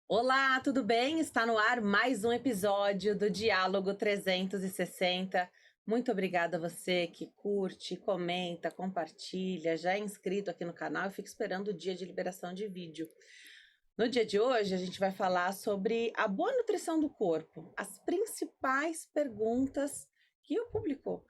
Olá, tudo bem? Está no ar mais um episódio do Diálogo 360. Muito obrigada a você que curte, comenta, compartilha, já é inscrito aqui no canal e fica esperando o dia de liberação de vídeo. No dia de hoje, a gente vai falar sobre a boa nutrição do corpo, as principais perguntas que o público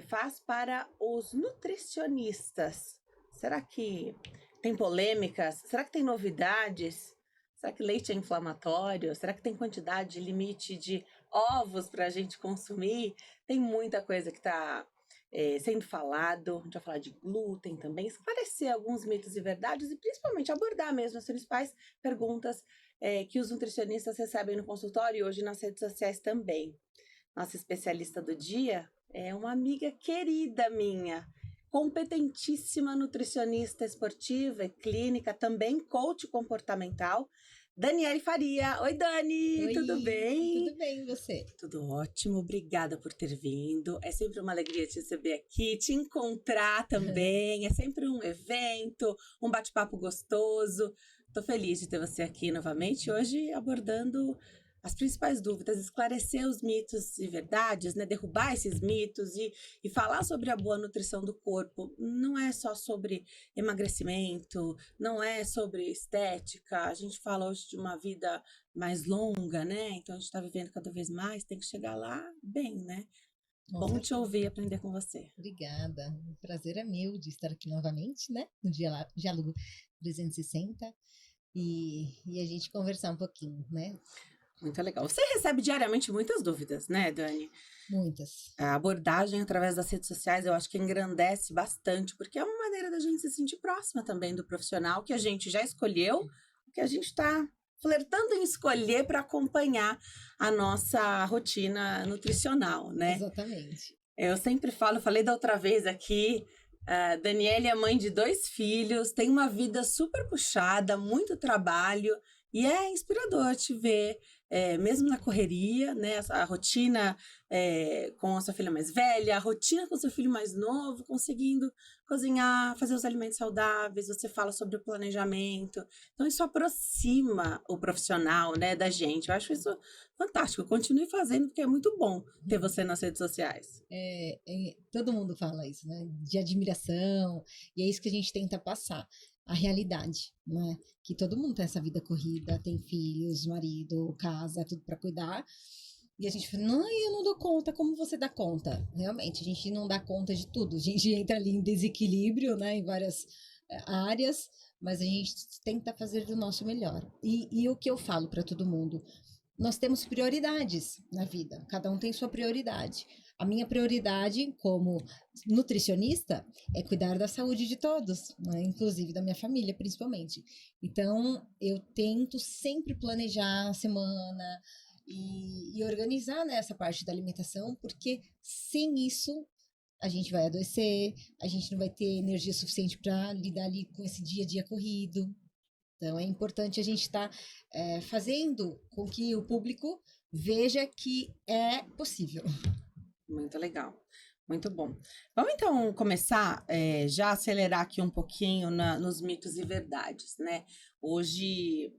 faz para os nutricionistas. Será que tem polêmicas? Será que tem novidades? Será que leite é inflamatório? Será que tem quantidade, limite de ovos para a gente consumir? Tem muita coisa que está sendo falado. A gente vai falar de glúten também, esclarecer alguns mitos e verdades e principalmente abordar mesmo as principais perguntas que os nutricionistas recebem no consultório e hoje nas redes sociais também. Nossa especialista do dia é uma amiga querida minha, competentíssima nutricionista esportiva e clínica, também coach comportamental, Daniele Faria. Oi, Dani! Oi, tudo bem? Tudo bem, e você? Tudo ótimo, obrigada por ter vindo. É sempre uma alegria te receber aqui, te encontrar também. É sempre um evento, um bate-papo gostoso. Estou feliz de ter você aqui novamente, hoje abordando as principais dúvidas, esclarecer os mitos e verdades, né? Derrubar esses mitos e falar sobre a boa nutrição do corpo. Não é só sobre emagrecimento, não é sobre estética. A gente fala hoje de uma vida mais longa, né? Então a gente está vivendo cada vez mais, tem que chegar lá bem, né? Bom te ouvir e aprender com você. Obrigada. O prazer é meu de estar aqui novamente, né? No Diálogo 360 e a gente conversar um pouquinho, né? Muito legal. Você recebe diariamente muitas dúvidas, né, Dani? Muitas. A abordagem através das redes sociais eu acho que engrandece bastante, porque é uma maneira da gente se sentir próxima também do profissional que a gente já escolheu, que a gente está flertando em escolher para acompanhar a nossa rotina nutricional, né? Exatamente. Eu sempre falo, falei da outra vez aqui, a Daniele é mãe de 2 filhos, tem uma vida super puxada, muito trabalho, e é inspirador te ver, mesmo na correria, né, a rotina com a sua filha mais velha, a rotina com o seu filho mais novo, conseguindo cozinhar, fazer os alimentos saudáveis, você fala sobre o planejamento. Então, isso aproxima o profissional, né, da gente. Eu acho isso fantástico. Continue fazendo, porque é muito bom ter você nas redes sociais. Todo mundo fala isso, né? De admiração, e é isso que a gente tenta passar. A realidade, né? Que todo mundo tem essa vida corrida, tem filhos, marido, casa, tudo para cuidar. E a gente fala, não, eu não dou conta. Como você dá conta? Realmente, a gente não dá conta de tudo. A gente entra ali em desequilíbrio, né? Em várias áreas, mas a gente tenta fazer do nosso melhor. E o que eu falo para todo mundo? Nós temos prioridades na vida. Cada um tem sua prioridade. A minha prioridade como nutricionista é cuidar da saúde de todos, né? Inclusive da minha família, principalmente. Então, eu tento sempre planejar a semana e organizar, né, essa parte da alimentação, porque sem isso a gente vai adoecer, a gente não vai ter energia suficiente para lidar ali com esse dia a dia corrido. Então, é importante a gente estar fazendo com que o público veja que é possível. Muito legal, muito bom. Vamos então começar, já acelerar aqui um pouquinho nos mitos e verdades, né? Hoje,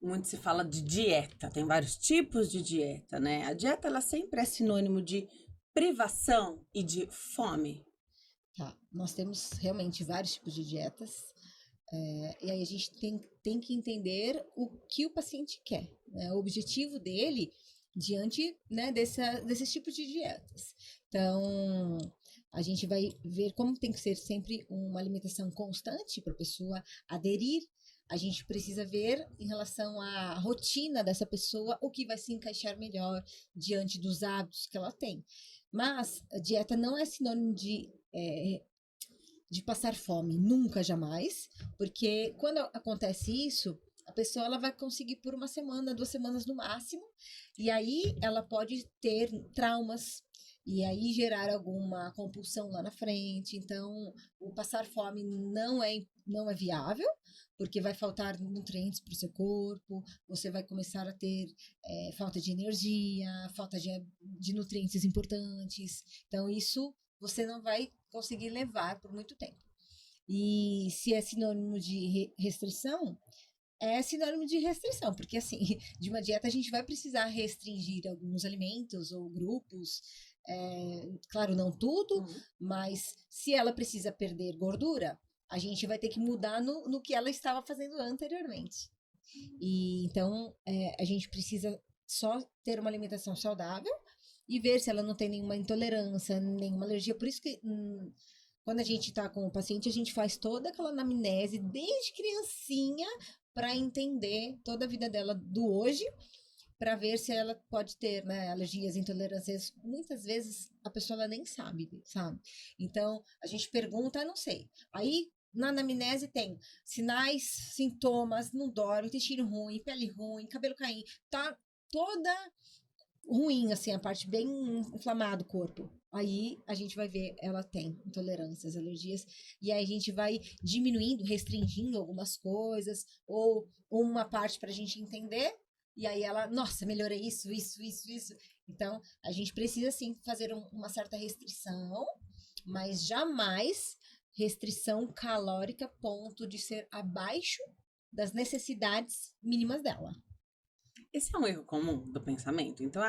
muito se fala de dieta, tem vários tipos de dieta, né? A dieta, ela sempre é sinônimo de privação e de fome. Tá, nós temos realmente vários tipos de dietas, e aí a gente tem que entender o que o paciente quer, né? O objetivo dele diante, né, desses tipos de dietas. Então, a gente vai ver como tem que ser sempre uma alimentação constante para a pessoa aderir. A gente precisa ver em relação à rotina dessa pessoa o que vai se encaixar melhor diante dos hábitos que ela tem. Mas a dieta não é sinônimo de passar fome, nunca, jamais, porque quando acontece isso, a pessoa ela vai conseguir por 1 semana, 2 semanas no máximo, e aí ela pode ter traumas, e aí gerar alguma compulsão lá na frente. Então, o passar fome não é viável, porque vai faltar nutrientes para o seu corpo, você vai começar a ter falta de energia, falta de nutrientes importantes. Então, isso você não vai conseguir levar por muito tempo. E se é sinônimo de restrição, é sinônimo de restrição, porque assim, de uma dieta a gente vai precisar restringir alguns alimentos ou grupos, claro, não tudo, mas se ela precisa perder gordura, a gente vai ter que mudar no que ela estava fazendo anteriormente. E então a gente precisa só ter uma alimentação saudável e ver se ela não tem nenhuma intolerância, nenhuma alergia. Por isso que quando a gente está com o paciente, a gente faz toda aquela anamnese desde criancinha para entender toda a vida dela do hoje, para ver se ela pode ter, né, alergias, intolerâncias. Muitas vezes a pessoa ela nem sabe. Então a gente pergunta, não sei. Aí na anamnese tem sinais, sintomas, não dorme, intestino ruim, pele ruim, cabelo caindo, tá toda ruim, assim, a parte bem inflamada do corpo. Aí a gente vai ver, ela tem intolerâncias, alergias, e aí a gente vai diminuindo, restringindo algumas coisas, ou uma parte pra gente entender, e aí ela, nossa, melhorei isso. Então, a gente precisa, sim, fazer uma certa restrição, mas jamais restrição calórica a ponto de ser abaixo das necessidades mínimas dela. Esse é um erro comum do pensamento. Então,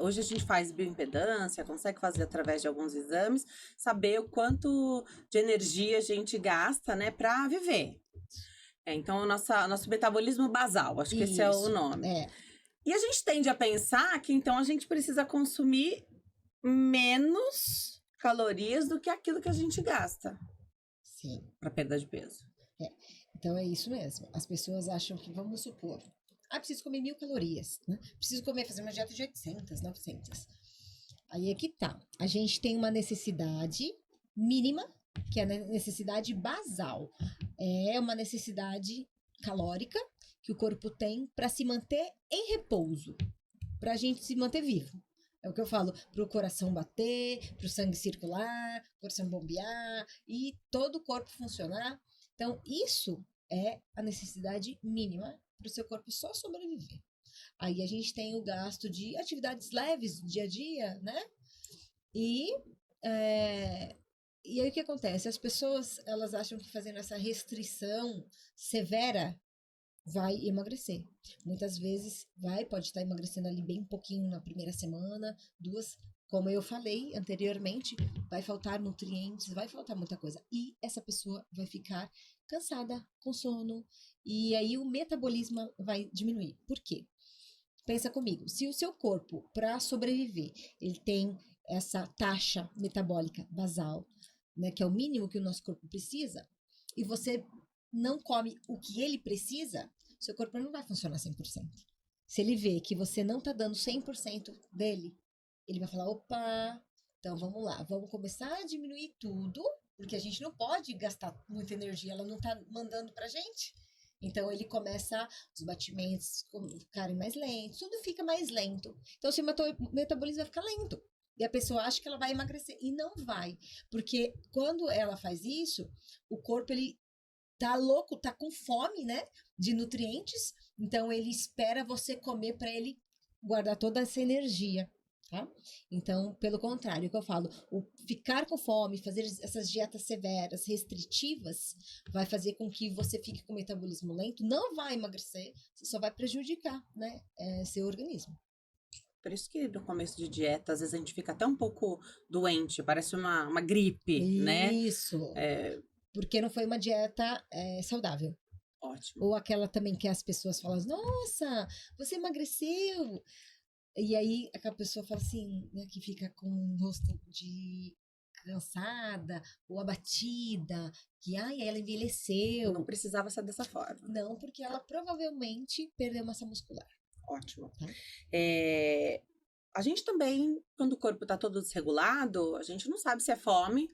hoje a gente faz bioimpedância, consegue fazer através de alguns exames, saber o quanto de energia a gente gasta, né, para viver. Então, nosso metabolismo basal, acho que esse é o nome. E a gente tende a pensar que, então, a gente precisa consumir menos calorias do que aquilo que a gente gasta. Sim. Para perda de peso. Então, é isso mesmo. As pessoas acham que, vamos supor, preciso comer 1000 calorias, né? Preciso fazer uma dieta de 800, 900. Aí é que tá. A gente tem uma necessidade mínima, que é a necessidade basal. É uma necessidade calórica que o corpo tem para se manter em repouso, para a gente se manter vivo. É o que eu falo, para o coração bater, para o sangue circular, o coração bombear e todo o corpo funcionar. Então, isso é a necessidade mínima para o seu corpo só sobreviver. Aí a gente tem o gasto de atividades leves do dia a dia, né? E aí o que acontece? As pessoas, elas acham que fazendo essa restrição severa vai emagrecer. Muitas vezes pode estar emagrecendo ali bem pouquinho na primeira semana, 2, como eu falei anteriormente, vai faltar nutrientes, vai faltar muita coisa. E essa pessoa vai ficar cansada, com sono, e aí o metabolismo vai diminuir. Por quê? Pensa comigo, se o seu corpo, para sobreviver, ele tem essa taxa metabólica basal, né, que é o mínimo que o nosso corpo precisa, e você não come o que ele precisa, seu corpo não vai funcionar 100%. Se ele vê que você não está dando 100% dele, ele vai falar, opa, então vamos lá, vamos começar a diminuir tudo, porque a gente não pode gastar muita energia, ela não está mandando pra gente. Então ele começa os batimentos ficarem mais lentos, tudo fica mais lento. Então seu metabolismo vai ficar lento. E a pessoa acha que ela vai emagrecer e não vai, porque quando ela faz isso, o corpo ele tá louco, tá com fome, né, de nutrientes, então ele espera você comer para ele guardar toda essa energia, tá? Então, pelo contrário, o que eu falo, o ficar com fome, fazer essas dietas severas, restritivas, vai fazer com que você fique com o metabolismo lento, não vai emagrecer, você só vai prejudicar, né, seu organismo. Por isso que no começo de dieta, às vezes a gente fica até um pouco doente, parece uma gripe, né? Isso. Porque não foi uma dieta saudável. Ótimo. Ou aquela também que as pessoas falam, nossa, você emagreceu. E aí aquela pessoa fala assim, né, que fica com um rosto de cansada ou abatida, que ela envelheceu. Não precisava ser dessa forma. Não, porque ela provavelmente perdeu massa muscular. Ótimo. A gente também, quando o corpo tá todo desregulado, a gente não sabe se é fome,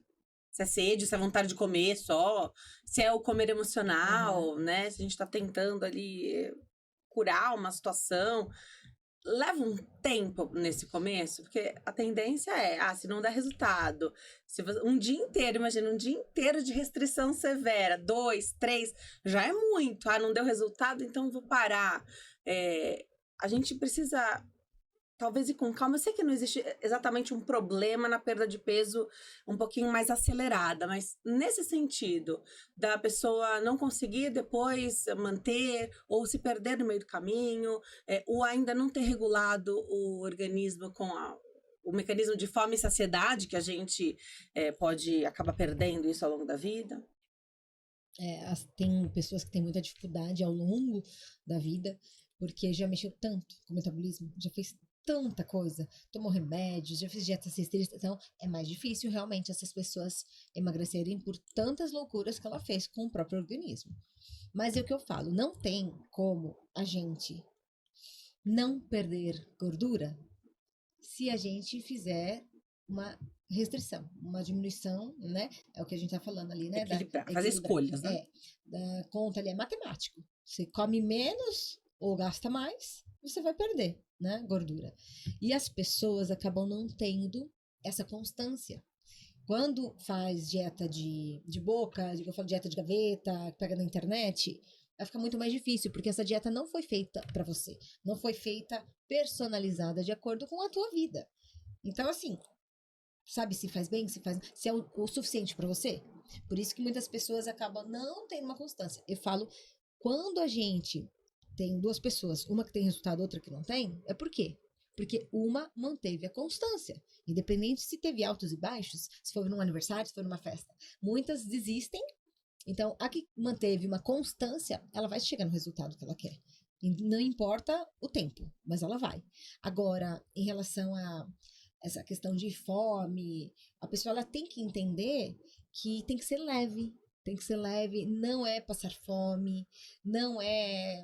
se é sede, se é vontade de comer só, se é o comer emocional, né? Se a gente tá tentando ali curar uma situação. Leva um tempo nesse começo, porque a tendência se não der resultado, se você, um dia inteiro, imagina, um dia inteiro de restrição severa, 2, 3, já é muito. Não deu resultado, então vou parar. A gente precisa talvez ir com calma. Eu sei que não existe exatamente um problema na perda de peso um pouquinho mais acelerada, mas nesse sentido, da pessoa não conseguir depois manter ou se perder no meio do caminho, ou ainda não ter regulado o organismo com o mecanismo de fome e saciedade, que a gente pode acabar perdendo isso ao longo da vida. Tem pessoas que têm muita dificuldade ao longo da vida, porque já mexeu tanto com o metabolismo, já fez tanta coisa, tomou remédios, já fez dieta restrita, então é mais difícil realmente essas pessoas emagrecerem por tantas loucuras que ela fez com o próprio organismo. Mas é o que eu falo, não tem como a gente não perder gordura se a gente fizer uma restrição, uma diminuição, né? É o que a gente tá falando ali, né? Equilibrar, fazer escolhas, né? Da conta ali é matemático. Você come menos ou gasta mais, você vai perder, né? Gordura. E as pessoas acabam não tendo essa constância. Quando faz dieta de boca, eu falo dieta de gaveta, pega na internet, vai ficar muito mais difícil, porque essa dieta não foi feita para você, não foi feita personalizada de acordo com a tua vida. Então, assim, sabe se faz bem, se é o suficiente para você? Por isso que muitas pessoas acabam não tendo uma constância. Eu falo, quando a gente tem duas pessoas, uma que tem resultado, outra que não tem, é por quê? Porque uma manteve a constância, independente se teve altos e baixos, se foi num aniversário, se foi numa festa. Muitas desistem, então a que manteve uma constância, ela vai chegar no resultado que ela quer. Não importa o tempo, mas ela vai. Agora, em relação a essa questão de fome, a pessoa ela tem que entender que tem que ser leve, não é passar fome, não é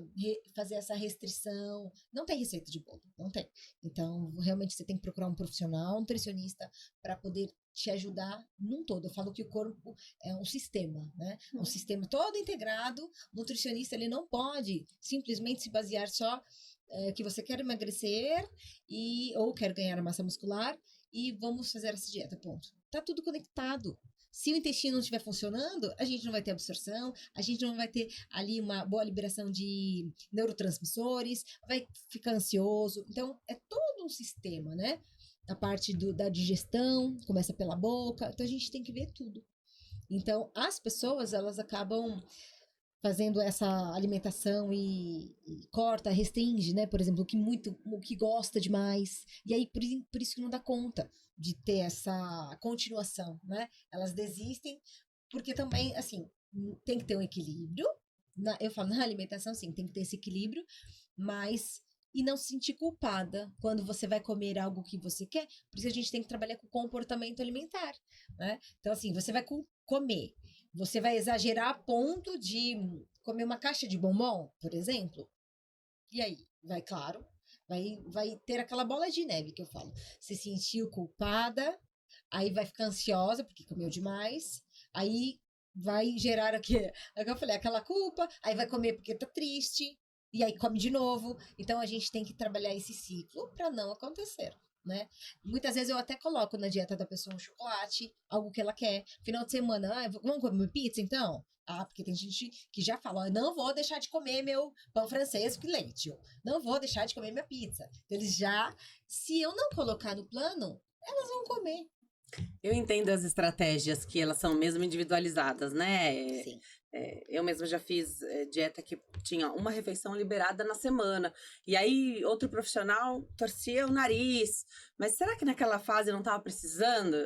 fazer essa restrição, não tem receita de bolo, não tem. Então, realmente você tem que procurar um profissional, um nutricionista, para poder te ajudar num todo. Eu falo que o corpo é um sistema, né? Um sistema todo integrado. O nutricionista, ele não pode simplesmente se basear só que você quer emagrecer ou quer ganhar massa muscular e vamos fazer essa dieta, ponto. Tá tudo conectado. Se o intestino não estiver funcionando, a gente não vai ter absorção, a gente não vai ter ali uma boa liberação de neurotransmissores, vai ficar ansioso. Então, é todo um sistema, né? A parte da digestão, começa pela boca, então a gente tem que ver tudo. Então, as pessoas, elas acabam fazendo essa alimentação e corta, restringe, né? Por exemplo, o que gosta demais. E aí, por isso que não dá conta de ter essa continuação, né? Elas desistem, porque também, assim, tem que ter um equilíbrio. Eu falo, na alimentação, sim, tem que ter esse equilíbrio, mas e não se sentir culpada quando você vai comer algo que você quer. Por isso a gente tem que trabalhar com o comportamento alimentar, né? Então, assim, você vai comer. Você vai exagerar a ponto de comer uma caixa de bombom, por exemplo? E aí? Claro, vai ter aquela bola de neve que eu falo. Se sentiu culpada, aí vai ficar ansiosa porque comeu demais, aí vai gerar eu falei, aquela culpa, aí vai comer porque tá triste, e aí come de novo. Então a gente tem que trabalhar esse ciclo para não acontecer. Né? Muitas vezes eu até coloco na dieta da pessoa um chocolate, algo que ela quer. Final de semana, vamos comer pizza então? Porque tem gente que já fala, não vou deixar de comer meu pão francês com leite, não vou deixar de comer minha pizza. Então, se eu não colocar no plano, elas vão comer. Eu entendo as estratégias que elas são mesmo individualizadas, né? Sim. Eu mesma já fiz dieta que tinha uma refeição liberada na semana. E aí, outro profissional torcia o nariz. Mas será que naquela fase não estava precisando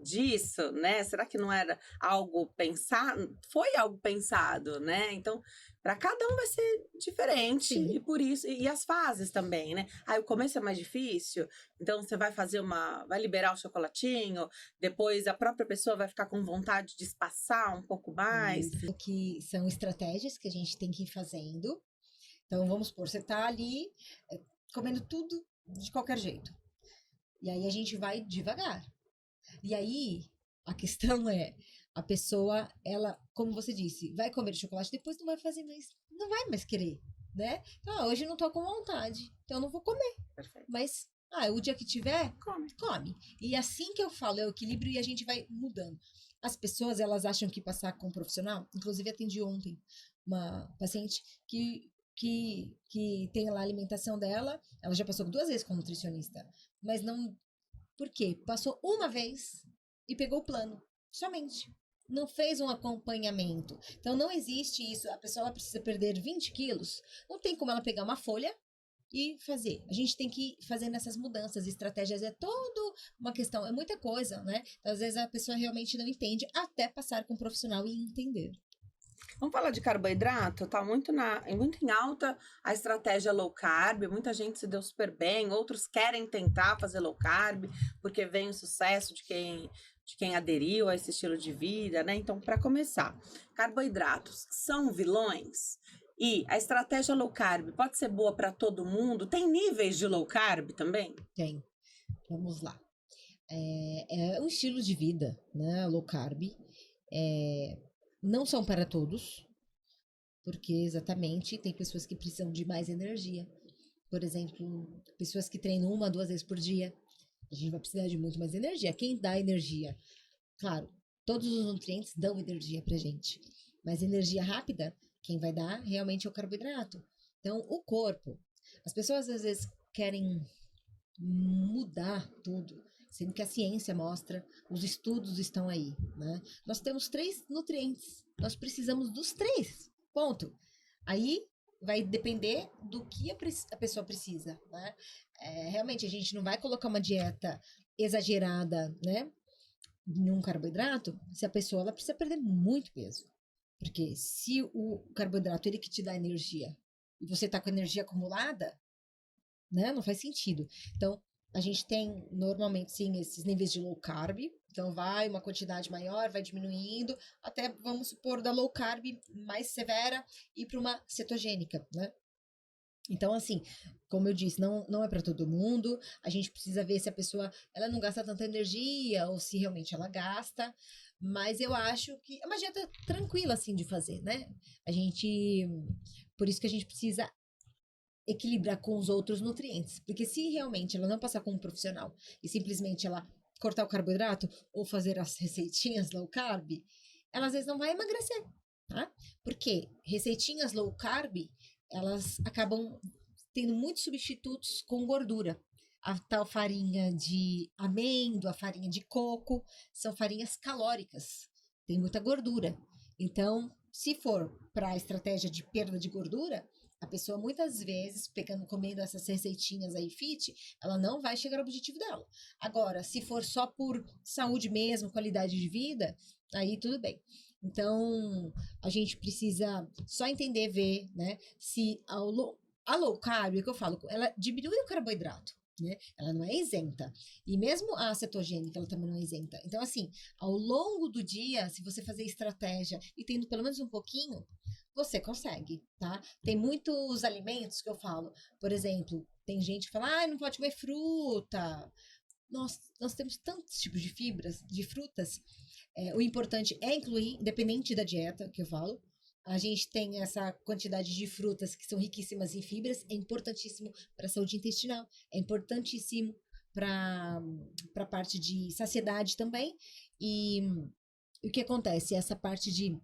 disso, né? Será que não era algo pensado? Foi algo pensado, né? Então, para cada um vai ser diferente. Sim. E por isso... E as fases também, né? O começo é mais difícil. Então, você vai vai liberar o chocolatinho. Depois, a própria pessoa vai ficar com vontade de espaçar um pouco mais. Isso. Que são estratégias que a gente tem que ir fazendo. Então, vamos supor, você tá ali comendo tudo de qualquer jeito. E aí a gente vai devagar. E aí, a questão é, a pessoa, ela, como você disse, vai comer chocolate, depois não vai fazer mais, não vai mais querer, né? Então, hoje eu não tô com vontade, então eu não vou comer. Perfeito. Mas, o dia que tiver, come. E assim que eu falo, é o equilíbrio e a gente vai mudando. As pessoas, elas acham que passar com um profissional, inclusive atendi ontem uma paciente que que tem lá a alimentação dela, ela já passou 2 vezes com nutricionista, mas não. Por quê? Passou uma vez e pegou o plano, somente. Não fez um acompanhamento. Então não existe isso. A pessoa ela precisa perder 20 quilos. Não tem como ela pegar uma folha e fazer. A gente tem que ir fazendo essas mudanças. Estratégias é toda uma questão, é muita coisa, né? Então, às vezes a pessoa realmente não entende até passar com um profissional e entender. Vamos falar de carboidrato? Tá muito em alta a estratégia low carb. Muita gente se deu super bem, outros querem tentar fazer low carb, porque vem o sucesso de quem aderiu a esse estilo de vida, né? Então, para começar, carboidratos são vilões? E a estratégia low carb pode ser boa para todo mundo? Tem níveis de low carb também? Tem. Vamos lá. É um estilo de vida, né? Low carb. Não são para todos, porque exatamente tem pessoas que precisam de mais energia. Por exemplo, pessoas que treinam 1 a 2 vezes por dia. A gente vai precisar de muito mais energia. Quem dá energia? Claro, todos os nutrientes dão energia pra gente. Mas energia rápida, quem vai dar realmente é o carboidrato. Então, o corpo. As pessoas às vezes querem mudar tudo, sendo que a ciência mostra, os estudos estão aí, né? Nós temos 3 nutrientes, nós precisamos dos 3, ponto. Aí vai depender do que a pessoa precisa, né? Realmente a gente não vai colocar uma dieta exagerada, né? Em um carboidrato, se a pessoa ela precisa perder muito peso. Porque se o carboidrato ele que te dá energia e você tá com energia acumulada, né? Não faz sentido. Então, a gente tem normalmente sim esses níveis de low carb. Então, vai uma quantidade maior, vai diminuindo, até vamos supor da low carb mais severa e para uma cetogênica, né? Então, assim, como eu disse, não é para todo mundo. A gente precisa ver se a pessoa ela não gasta tanta energia ou se realmente ela gasta. Mas eu acho que é uma dieta tranquila, assim, de fazer, né? Por isso que a gente precisa equilibrar com os outros nutrientes. Porque se realmente ela não passar com um profissional e simplesmente ela cortar o carboidrato ou fazer as receitinhas low carb, ela às vezes não vai emagrecer, tá? Porque receitinhas low carb, elas acabam tendo muitos substitutos com gordura. A tal farinha de amêndoa, a farinha de coco, são farinhas calóricas, tem muita gordura. Então, se for para a estratégia de perda de gordura, a pessoa muitas vezes, comendo essas receitinhas aí fit, ela não vai chegar ao objetivo dela. Agora, se for só por saúde mesmo, qualidade de vida, aí tudo bem. Então, a gente precisa só entender, ver, né, se a low carb, é o que eu falo, ela diminui o carboidrato, né? Ela não é isenta. E mesmo a cetogênica, ela também não é isenta. Então, assim, ao longo do dia, se você fazer estratégia e tendo pelo menos um pouquinho, você consegue, tá? Tem muitos alimentos que eu falo, por exemplo, tem gente que fala, não pode comer fruta. Nós temos tantos tipos de fibras, de frutas. O importante é incluir, independente da dieta, que eu falo. A gente tem essa quantidade de frutas que são riquíssimas em fibras, é importantíssimo para a saúde intestinal, é importantíssimo para a parte de saciedade também. E o que acontece? Essa parte de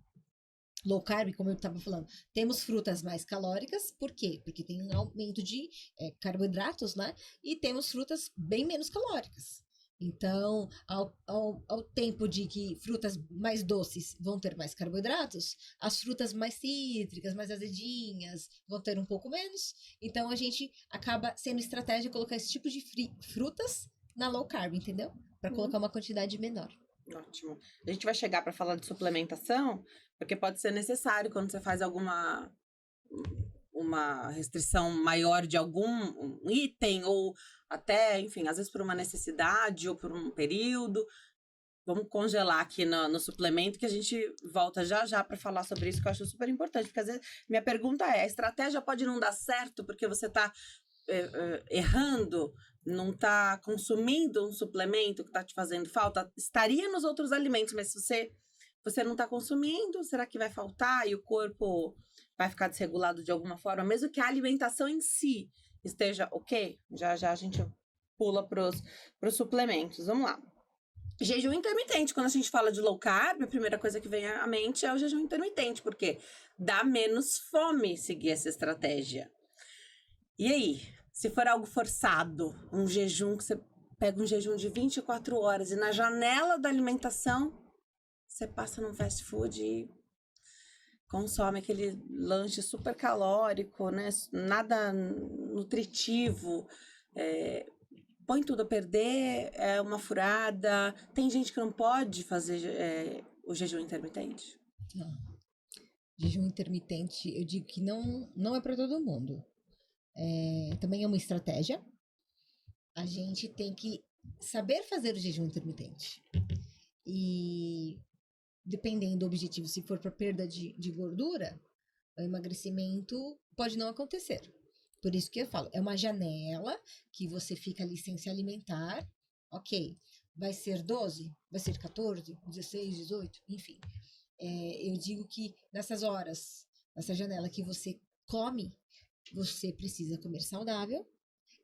low carb, como eu estava falando, temos frutas mais calóricas, por quê? Porque tem um aumento de carboidratos, né? E temos frutas bem menos calóricas. Então, ao tempo de que frutas mais doces vão ter mais carboidratos, as frutas mais cítricas, mais azedinhas, vão ter um pouco menos. Então, a gente acaba sendo estratégia colocar esse tipo de frutas na low carb, entendeu? Para colocar uma quantidade menor. Ótimo. A gente vai chegar para falar de suplementação, porque pode ser necessário quando você faz uma restrição maior de algum item, ou até, enfim, às vezes por uma necessidade ou por um período. Vamos congelar aqui no suplemento, que a gente volta já para falar sobre isso, que eu acho super importante. Porque às vezes minha pergunta é, a estratégia pode não dar certo porque você está errando, não está consumindo um suplemento que está te fazendo falta? Estaria nos outros alimentos, mas se você não está consumindo, será que vai faltar e o corpo vai ficar desregulado de alguma forma? Mesmo que a alimentação em si esteja ok, já a gente pula para os suplementos. Vamos lá. Jejum intermitente, quando a gente fala de low carb, a primeira coisa que vem à mente é o jejum intermitente, porque dá menos fome seguir essa estratégia. E aí, se for algo forçado, um jejum que você pega um jejum de 24 horas e na janela da alimentação, você passa num fast food e consome aquele lanche super calórico, né? Nada nutritivo, põe tudo a perder, é uma furada. Tem gente que não pode fazer o jejum intermitente. Não. Jejum intermitente, eu digo que não é para todo mundo. Também é uma estratégia. A gente tem que saber fazer o jejum intermitente. E dependendo do objetivo, se for para perda de gordura, o emagrecimento pode não acontecer. Por isso que eu falo, é uma janela que você fica ali sem se alimentar. Ok, vai ser 12, vai ser 14, 16, 18, enfim. Eu digo que nessas horas, nessa janela que você come, você precisa comer saudável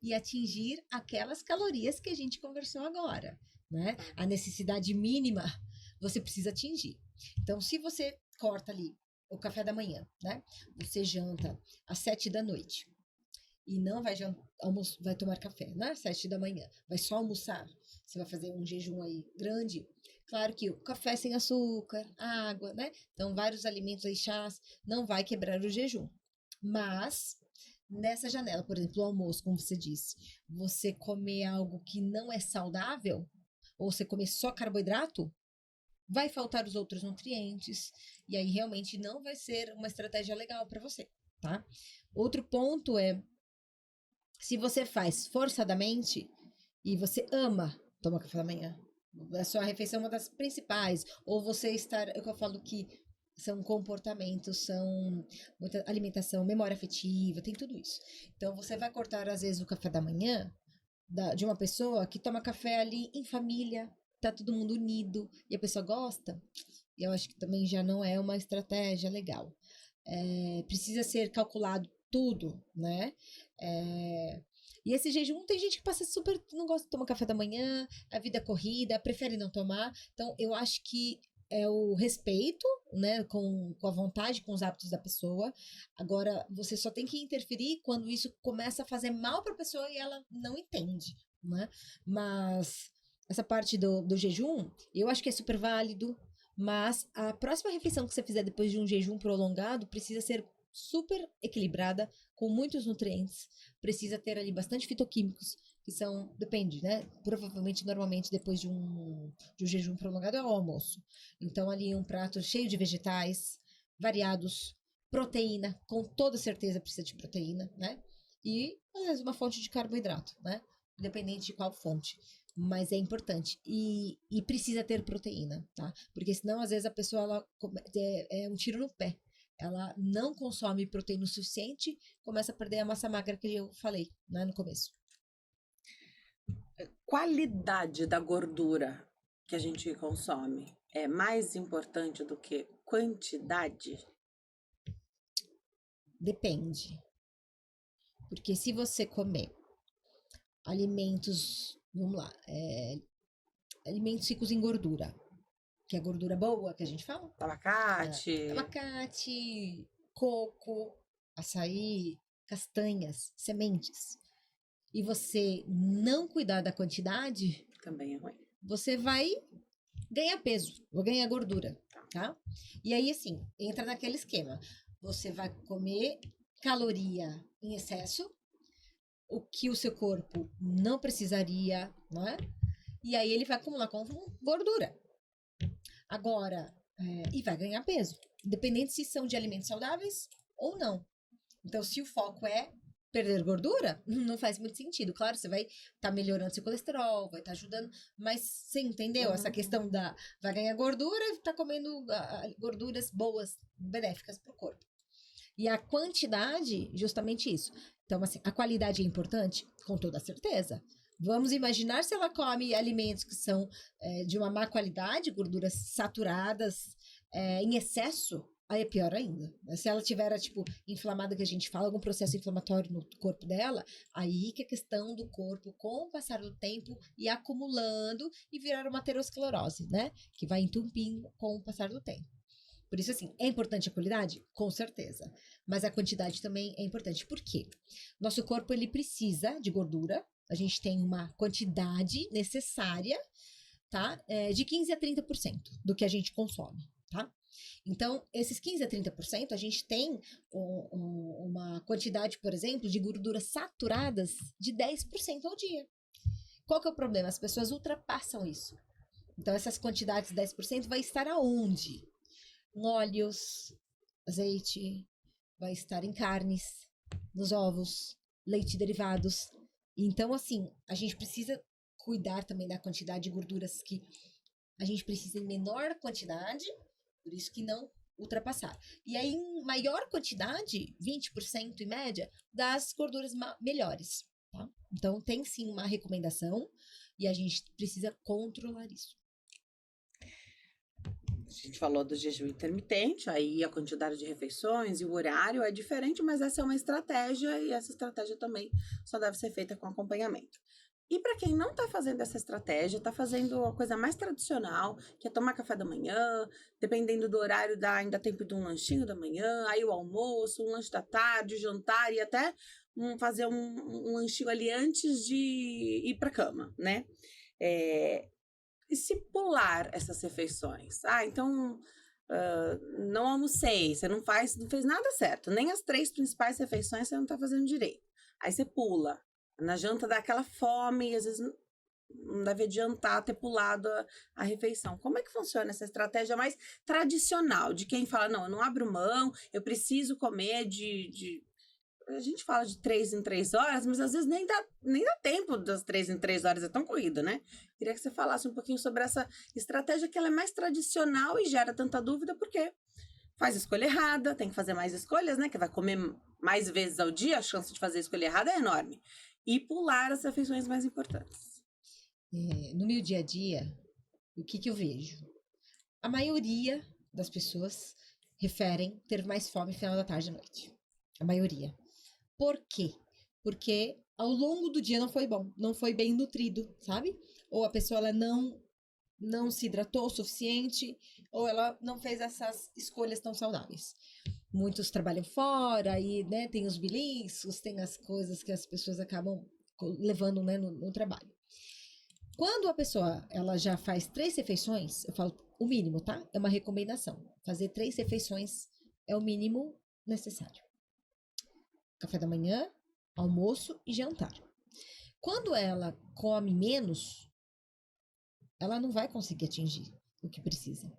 e atingir aquelas calorias que a gente conversou agora, né? A necessidade mínima você precisa atingir. Então, se você corta ali o café da manhã, né? Você janta às 7 da noite e não vai vai tomar café, né? Às 7 da manhã, vai só almoçar. Você vai fazer um jejum aí grande. Claro que o café sem açúcar, água, né? Então, vários alimentos aí, chás, não vai quebrar o jejum. Mas nessa janela, por exemplo, o almoço, como você disse, você comer algo que não é saudável, ou você comer só carboidrato, vai faltar os outros nutrientes, e aí realmente não vai ser uma estratégia legal para você, tá? Outro ponto é, se você faz forçadamente e você ama tomar café da manhã, a sua refeição é uma das principais, ou você estar, é o que eu falo que são comportamentos, são muita alimentação, memória afetiva, tem tudo isso. Então, você vai cortar, às vezes, o café da manhã de uma pessoa que toma café ali em família, tá todo mundo unido, e a pessoa gosta, e eu acho que também já não é uma estratégia legal. Precisa ser calculado tudo, né? E esse jejum, tem gente que passa super, não gosta de tomar café da manhã, a vida é corrida, prefere não tomar. Então, eu acho que é o respeito, né, com a vontade, com os hábitos da pessoa. Agora, você só tem que interferir quando isso começa a fazer mal para a pessoa e ela não entende, né? Mas essa parte do jejum, eu acho que é super válido, mas a próxima refeição que você fizer depois de um jejum prolongado precisa ser super equilibrada, com muitos nutrientes, precisa ter ali bastante fitoquímicos, que são, depende, né? Provavelmente, normalmente, depois de um jejum prolongado é o almoço. Então, ali um prato cheio de vegetais, variados, proteína, com toda certeza precisa de proteína, né? E, às vezes, uma fonte de carboidrato, né? Independente de qual fonte. Mas é importante. E precisa ter proteína, tá? Porque senão, às vezes, a pessoa ela é um tiro no pé. Ela não consome proteína o suficiente, começa a perder a massa magra que eu falei, né, no começo. Qualidade da gordura que a gente consome é mais importante do que quantidade? Depende. Porque se você comer alimentos, vamos lá, alimentos ricos em gordura, que é gordura boa que a gente fala? Abacate. Abacate, coco, açaí, castanhas, sementes. E você não cuidar da quantidade, Também é ruim. você vai ganhar peso, vai ganhar gordura, tá? E aí, assim, entra naquele esquema. Você vai comer caloria em excesso, o que o seu corpo não precisaria, não é? E aí ele vai acumular com gordura. Agora, e vai ganhar peso, independente se são de alimentos saudáveis ou não. Então, se o foco é perder gordura, não faz muito sentido. Claro, você vai estar melhorando seu colesterol, vai estar ajudando, mas você entendeu essa questão da vai ganhar gordura e tá comendo gorduras boas, benéficas para o corpo. E a quantidade, justamente isso. Então, assim, a qualidade é importante? Com toda certeza. Vamos imaginar se ela come alimentos que são de uma má qualidade, gorduras saturadas em excesso, aí é pior ainda. Se ela tiver, tipo, inflamada, que a gente fala, algum processo inflamatório no corpo dela, aí que é questão do corpo, com o passar do tempo, ir acumulando e virar uma aterosclerose, né? Que vai entupindo com o passar do tempo. Por isso, assim, é importante a qualidade? Com certeza. Mas a quantidade também é importante. Por quê? Nosso corpo, ele precisa de gordura. A gente tem uma quantidade necessária, tá? De 15 a 30% do que a gente consome, tá? Então, esses 15 a 30%, a gente tem uma quantidade, por exemplo, de gorduras saturadas de 10% ao dia. Qual que é o problema? As pessoas ultrapassam isso. Então, essas quantidades de 10% vai estar aonde? Em óleos, azeite, vai estar em carnes, nos ovos, leite derivados. Então, assim, a gente precisa cuidar também da quantidade de gorduras que a gente precisa em menor quantidade, por isso que não ultrapassar. E aí, em maior quantidade, 20% em média, das gorduras melhores, tá? Então, tem sim uma recomendação e a gente precisa controlar isso. A gente falou do jejum intermitente, aí a quantidade de refeições e o horário é diferente, mas essa é uma estratégia e essa estratégia também só deve ser feita com acompanhamento. E para quem não está fazendo essa estratégia, está fazendo a coisa mais tradicional, que é tomar café da manhã, dependendo do horário, dá ainda tempo de um lanchinho da manhã, aí o almoço, um lanche da tarde, jantar e até fazer um lanchinho ali antes de ir para cama, né? E se pular essas refeições? Então não almocei, você não fez nada certo, nem as 3 principais refeições você não está fazendo direito. Aí você pula. Na janta dá aquela fome e às vezes não deve adiantar ter pulado a refeição. Como é que funciona essa estratégia mais tradicional de quem fala, não, eu não abro mão, eu preciso comer a gente fala de 3 em 3 horas, mas às vezes nem dá tempo das 3 em 3 horas, é tão corrido, né? Queria que você falasse um pouquinho sobre essa estratégia que ela é mais tradicional e gera tanta dúvida, porque faz escolha errada, tem que fazer mais escolhas, né? Que vai comer mais vezes ao dia, a chance de fazer a escolha errada é enorme. E pular as refeições mais importantes. No meu dia a dia, o que eu vejo? A maioria das pessoas referem ter mais fome no final da tarde e à noite. A maioria. Por quê? Porque ao longo do dia não foi bom, não foi bem nutrido, sabe? Ou a pessoa ela não se hidratou o suficiente, ou ela não fez essas escolhas tão saudáveis. Muitos trabalham fora e, né, tem os beliscos, tem as coisas que as pessoas acabam levando, né, no trabalho. Quando a pessoa ela já faz 3 refeições, eu falo o mínimo, tá? É uma recomendação. Fazer 3 refeições é o mínimo necessário. Café da manhã, almoço e jantar. Quando ela come menos, ela não vai conseguir atingir o que precisa.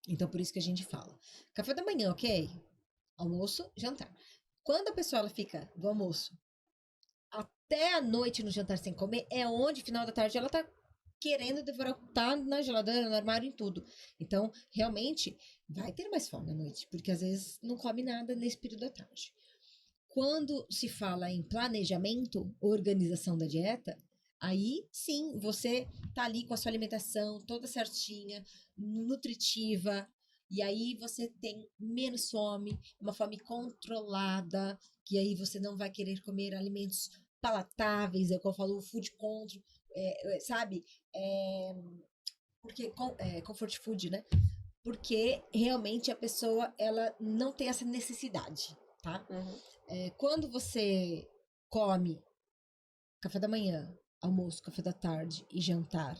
Então, por isso que a gente fala. Café da manhã, ok? Almoço, jantar. Quando a pessoa ela fica do almoço até a noite no jantar sem comer, é onde, final da tarde, ela tá querendo devorar, tá na geladeira, no armário, em tudo. Então, realmente, vai ter mais fome à noite, porque às vezes não come nada nesse período da tarde. Quando se fala em planejamento, organização da dieta, aí sim, você tá ali com a sua alimentação toda certinha, nutritiva, e aí você tem menos fome, uma fome controlada, que aí você não vai querer comer alimentos palatáveis, é o que eu falo, food control, sabe? Porque comfort food, né? Porque realmente a pessoa ela não tem essa necessidade, tá? Quando você come café da manhã, almoço, café da tarde e jantar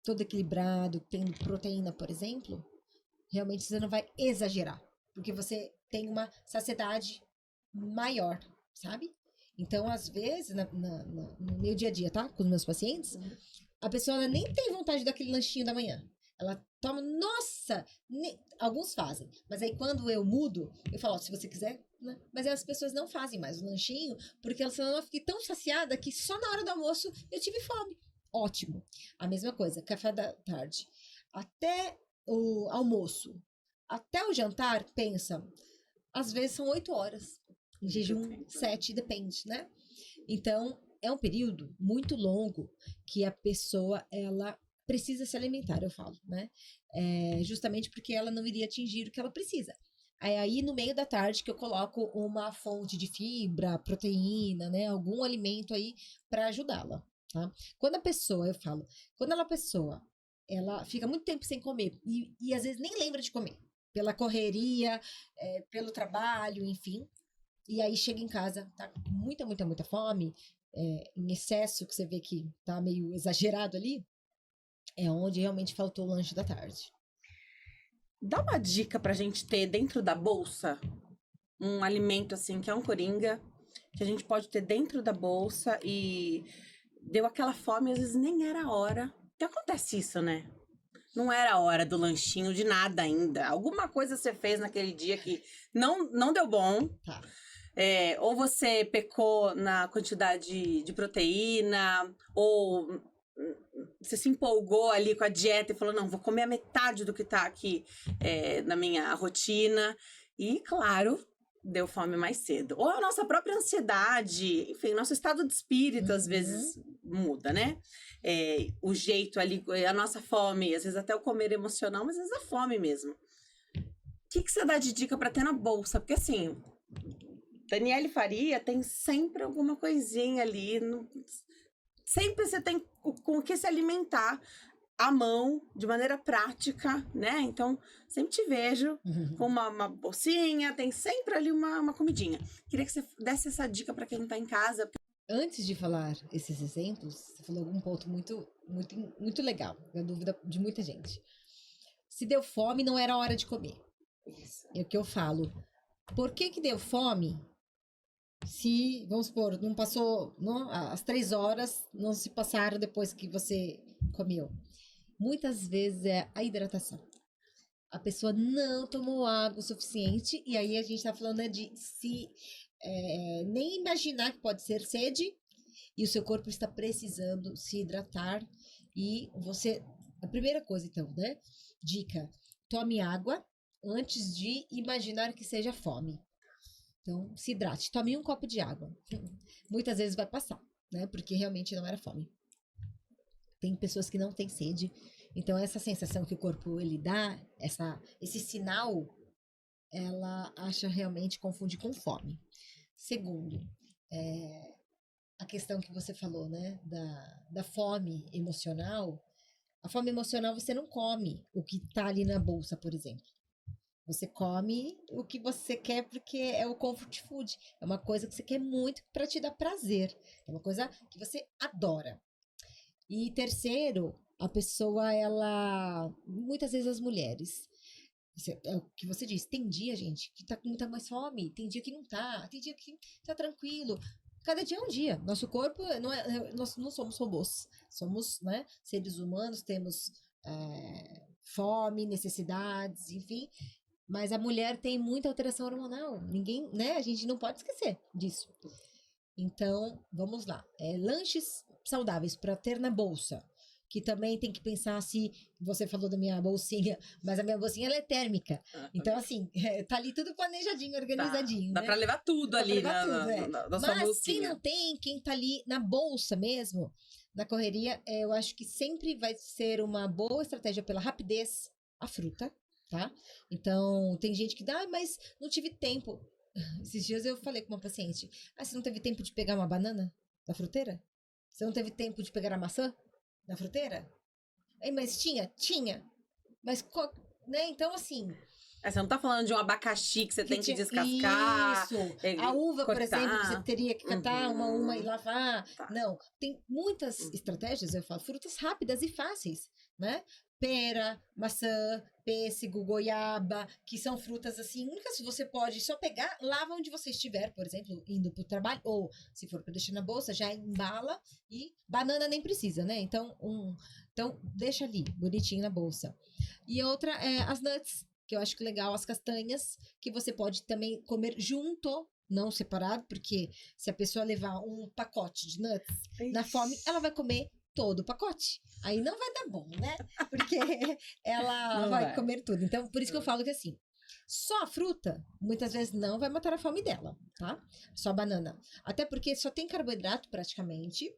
todo equilibrado, tem proteína, por exemplo, realmente você não vai exagerar, porque você tem uma saciedade maior, sabe? Então, às vezes, no meu dia a dia, tá? Com os meus pacientes, a pessoa ela nem tem vontade daquele lanchinho da manhã. Ela toma, nossa! Alguns fazem, mas aí quando eu mudo, eu falo, ó, se você quiser, né? Mas aí as pessoas não fazem mais o lanchinho, porque elas falam, eu fiquei tão saciada que só na hora do almoço eu tive fome. Ótimo. A mesma coisa, café da tarde. Até o almoço, até o jantar, pensa, às vezes são 8 horas. Em jejum, 7, depende, né? Então, é um período muito longo que a pessoa, ela precisa se alimentar, eu falo, né? Justamente porque ela não iria atingir o que ela precisa. Aí, no meio da tarde, que eu coloco uma fonte de fibra, proteína, né? Algum alimento aí para ajudá-la, tá? Quando a pessoa, eu falo, quando a pessoa, ela fica muito tempo sem comer e às vezes nem lembra de comer, pela correria, pelo trabalho, enfim. E aí chega em casa, tá com muita fome, em excesso, que você vê que tá meio exagerado ali, é onde realmente faltou o lanche da tarde. Dá uma dica pra gente ter dentro da bolsa um alimento assim que é um coringa, que a gente pode ter dentro da bolsa e deu aquela fome, às vezes nem era a hora. Que acontece isso, né? Não era a hora do lanchinho de nada ainda. Alguma coisa você fez naquele dia que não deu bom. Tá. Ou você pecou na quantidade de proteína, ou você se empolgou ali com a dieta e falou, não, vou comer a metade do que tá aqui na minha rotina. E, claro, deu fome mais cedo. Ou a nossa própria ansiedade, enfim, nosso estado de espírito às vezes muda, né? O jeito ali, a nossa fome, às vezes até o comer emocional, mas às vezes a fome mesmo. O que você dá de dica pra ter na bolsa? Porque assim, Daniele Faria tem sempre alguma coisinha ali. Sempre você tem com o que se alimentar à mão, de maneira prática, né? Então, sempre te vejo com uma bolsinha, tem sempre ali uma comidinha. Queria que você desse essa dica para quem tá em casa. Antes de falar esses exemplos, você falou algum ponto muito legal, na dúvida de muita gente. Se deu fome, não era hora de comer. Isso. É o que eu falo. Por que deu fome? Se, vamos supor, não passou, não, as 3 horas não se passaram depois que você comeu. Muitas vezes é a hidratação. A pessoa não tomou água o suficiente, e aí a gente tá falando de se nem imaginar que pode ser sede, e o seu corpo está precisando se hidratar. E você, a primeira coisa então, né? Dica: tome água antes de imaginar que seja fome. Então, se hidrate, tome um copo de água. Muitas vezes vai passar, né? Porque realmente não era fome. Tem pessoas que não têm sede. Então, essa sensação que o corpo ele dá, esse sinal, ela acha realmente, confunde com fome. Segundo, a questão que você falou, né? Da fome emocional. A fome emocional você não come o que tá ali na bolsa, por exemplo. Você come o que você quer porque é o comfort food. É uma coisa que você quer muito para te dar prazer. É uma coisa que você adora. E terceiro, a pessoa, ela... Muitas vezes as mulheres... É o que você disse. Tem dia, gente, que tá com muita mais fome. Tem dia que não tá. Tem dia que tá tranquilo. Cada dia é um dia. Nosso corpo, nós não somos robôs. Somos, né, seres humanos, temos fome, necessidades, enfim... Mas a mulher tem muita alteração hormonal. Ninguém, né? A gente não pode esquecer disso. Então, vamos lá. Lanches saudáveis para ter na bolsa. Que também tem que pensar se... Você falou da minha bolsinha, mas a minha bolsinha ela é térmica. Então, assim, tá ali tudo planejadinho, organizadinho. Dá né? pra levar tudo Dá ali pra levar tudo, na sua Mas bolsinha. quem não tem, quem tá ali na bolsa mesmo, na correria, eu acho que sempre vai ser uma boa estratégia pela rapidez, a fruta. Tá? Então, tem gente que dá, mas não tive tempo. Esses dias eu falei com uma paciente: você não teve tempo de pegar uma banana da fruteira? Você não teve tempo de pegar a maçã da fruteira? Mas tinha. Mas, né? Então, assim... Você não tá falando de um abacaxi que você tem que descascar. Isso. A uva, cortar. por exemplo, você teria que catar uma e lavar. Tá. Não. Tem muitas estratégias, eu falo, frutas rápidas e fáceis, né? Pera, maçã, pêssego, goiaba, que são frutas assim, únicas. Você pode só pegar, lava onde você estiver, por exemplo, indo pro trabalho, ou se for para deixar na bolsa, já embala. E banana nem precisa, né? Então, deixa ali, bonitinho na bolsa. E outra é as nuts, que eu acho que legal, as castanhas, que você pode também comer junto, não separado, porque se a pessoa levar um pacote de nuts na fome, ela vai comer todo o pacote. Aí não vai dar bom, né? Porque ela Não vai comer tudo. Então, por isso que eu falo que assim, só a fruta, muitas vezes não vai matar a fome dela, tá? Só a banana. Até porque só tem carboidrato praticamente.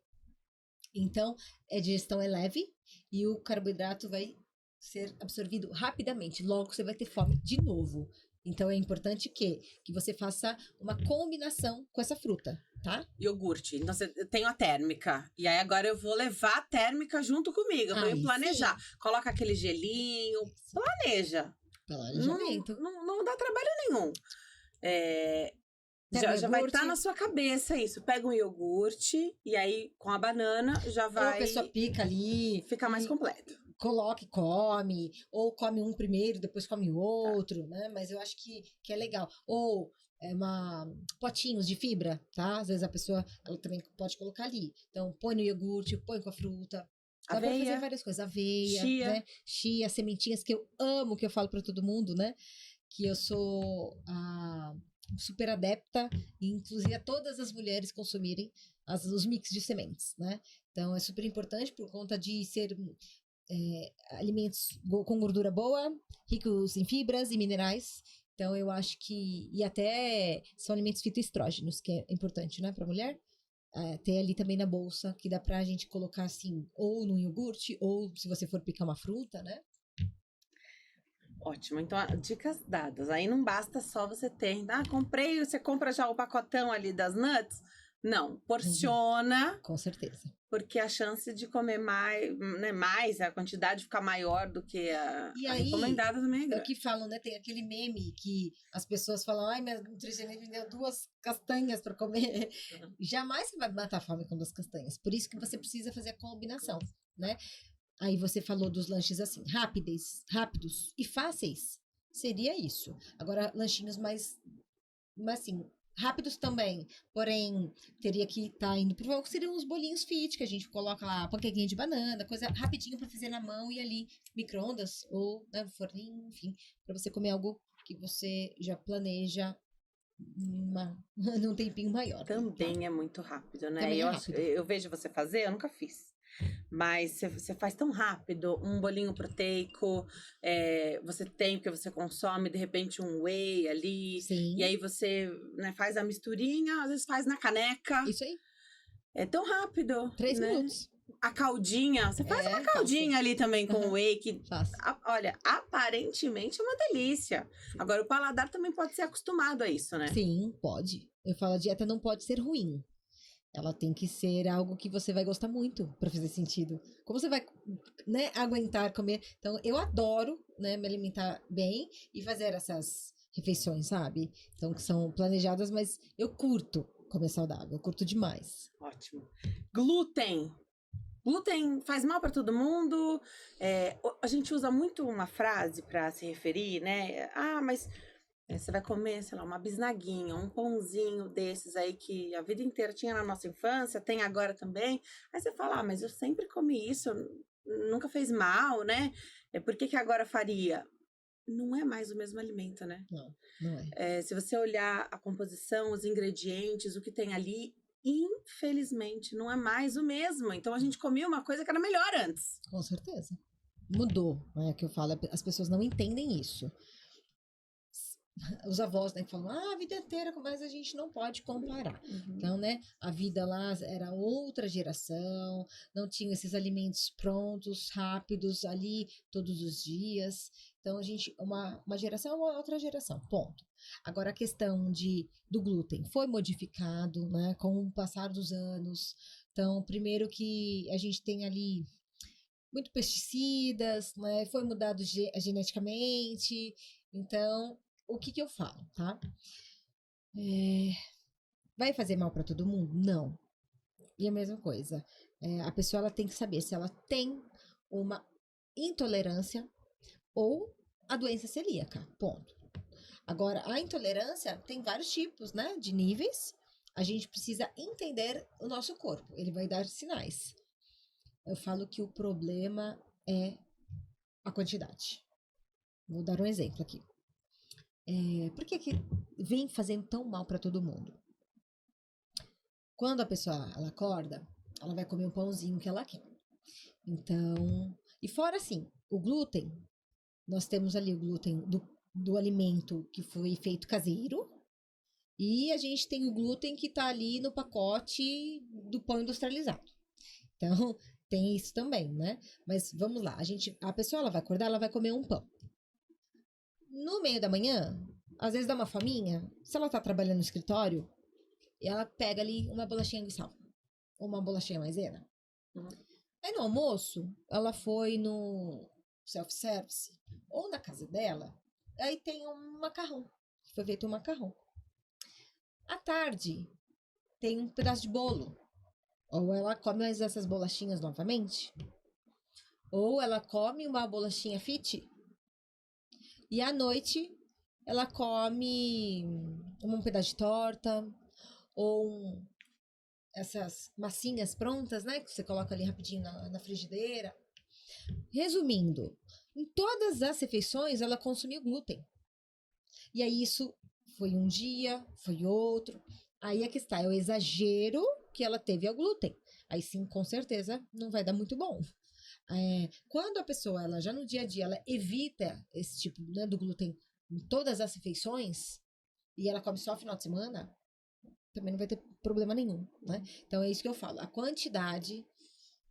Então, a digestão é leve e o carboidrato vai ser absorvido rapidamente. Logo, você vai ter fome de novo. Então, é importante que você faça uma combinação com essa fruta, tá? Iogurte. Então, eu tenho a térmica. E aí, agora eu vou levar a térmica junto comigo. Pra eu planejar. Sim. Coloca aquele gelinho. Planeja. Planejamento. Não dá trabalho nenhum. Pega Já o vai iogurte. estar na sua cabeça isso. Pega um iogurte e aí com a banana já Ou a vai pessoa pica ali. ficar mais completo. Coloca e come. Ou come um primeiro, depois come o outro, né? Mas eu acho que é legal. Ou potinhos de fibra, tá? Às vezes a pessoa ela também pode colocar ali. Então, põe no iogurte, põe com a fruta. Dá pra fazer várias coisas. Aveia, chia. né? Chia, sementinhas que eu amo, que eu falo pra todo mundo, né? Que eu sou a super adepta, e inclusive a todas as mulheres consumirem os mix de sementes, né? Então é super importante por conta de ser alimentos com gordura boa, ricos em fibras e minerais. Então eu acho que e até são alimentos fitoestrógenos, que é importante, né, para mulher. Ter ali também na bolsa, que dá pra gente colocar assim, ou no iogurte, ou se você for picar uma fruta, né? Ótimo, então dicas dadas. Aí não basta só você ter, comprei, você compra já o pacotão ali das nuts. Não, porciona. Com certeza. Porque a chance de comer mais, né, a quantidade ficar maior do que a recomendada também é grande. É o que falam, né? Tem aquele meme que as pessoas falam, ai, minha nutricionista me deu 2 castanhas para comer. Jamais você vai matar a fome com 2 castanhas. Por isso que você precisa fazer a combinação, né? Aí você falou dos lanches assim, rápidos e fáceis. Seria isso. Agora, lanchinhos mais assim, rápidos também. Porém, teria que estar indo pro que seriam os bolinhos fit, que a gente coloca lá, panquequinha de banana, coisa rapidinho para fazer na mão e ali, micro-ondas ou né, forninho, enfim, para você comer algo que você já planeja num tempinho maior. Também tá? é muito rápido, né? Também é rápido. Eu vejo você fazer, eu nunca fiz. Mas você faz tão rápido, um bolinho proteico, você tem, porque você consome, de repente, um whey ali. Sim. E aí você faz a misturinha, às vezes faz na caneca. Isso aí. É tão rápido. 3 minutos. A caldinha, você faz uma caldinha ali também com whey, que, olha, aparentemente é uma delícia. Agora, o paladar também pode ser acostumado a isso, né? Sim, pode. Eu falo, a dieta não pode ser ruim. Ela tem que ser algo que você vai gostar muito para fazer sentido. Como você vai, né, aguentar comer? Então, eu adoro, né, me alimentar bem e fazer essas refeições, sabe? Então, que são planejadas, mas eu curto comer saudável, eu curto demais. Ótimo. Glúten. Glúten faz mal para todo mundo. A gente usa muito uma frase para se referir, né? Mas você vai comer, sei lá, uma bisnaguinha, um pãozinho desses aí que a vida inteira tinha na nossa infância, tem agora também. Aí você fala, mas eu sempre comi isso, nunca fez mal, né? Por que agora faria? Não é mais o mesmo alimento, né? Não é. Se você olhar a composição, os ingredientes, o que tem ali, infelizmente, não é mais o mesmo. Então, a gente comia uma coisa que era melhor antes. Com certeza. Mudou, é que eu falo. As pessoas não entendem isso. Os avós, né, que falam, a vida inteira, mas a gente não pode comparar. Uhum. Então, né, a vida lá era outra geração, não tinha esses alimentos prontos, rápidos, ali, todos os dias. Então, a gente, uma geração é uma outra geração, ponto. Agora, a questão do glúten foi modificado, né, com o passar dos anos. Então, primeiro que a gente tem ali muito pesticidas, né, foi mudado geneticamente, então o que eu falo, tá? Vai fazer mal para todo mundo? Não. E a mesma coisa, a pessoa ela tem que saber se ela tem uma intolerância ou a doença celíaca, ponto. Agora, a intolerância tem vários tipos, né, de níveis. A gente precisa entender o nosso corpo, ele vai dar sinais. Eu falo que o problema é a quantidade. Vou dar um exemplo aqui. Por que vem fazendo tão mal para todo mundo? Quando a pessoa ela acorda, ela vai comer um pãozinho que ela quer. Então, e fora assim, o glúten, nós temos ali o glúten do alimento que foi feito caseiro, e a gente tem o glúten que está ali no pacote do pão industrializado. Então, tem isso também, né? Mas vamos lá, a pessoa ela vai acordar, ela vai comer um pão. No meio da manhã, às vezes dá uma fominha, se ela tá trabalhando no escritório, ela pega ali uma bolachinha de sal, ou uma bolachinha maisena. Uhum. Aí no almoço, ela foi no self-service, ou na casa dela, aí tem um macarrão, foi feito um macarrão. À tarde, tem um pedaço de bolo, ou ela come mais essas bolachinhas novamente, ou ela come uma bolachinha fit, e à noite ela come um pedaço de torta, ou essas massinhas prontas, né? Que você coloca ali rapidinho na frigideira. Resumindo, em todas as refeições ela consumiu glúten. E aí isso foi um dia, foi outro. Aí é que está, é o exagero que ela teve ao glúten. Aí sim, com certeza, não vai dar muito bom. Quando a pessoa, ela já no dia a dia, ela evita esse tipo, né, do glúten em todas as refeições, e ela come só no final de semana, também não vai ter problema nenhum, né? Então é isso que eu falo. A quantidade,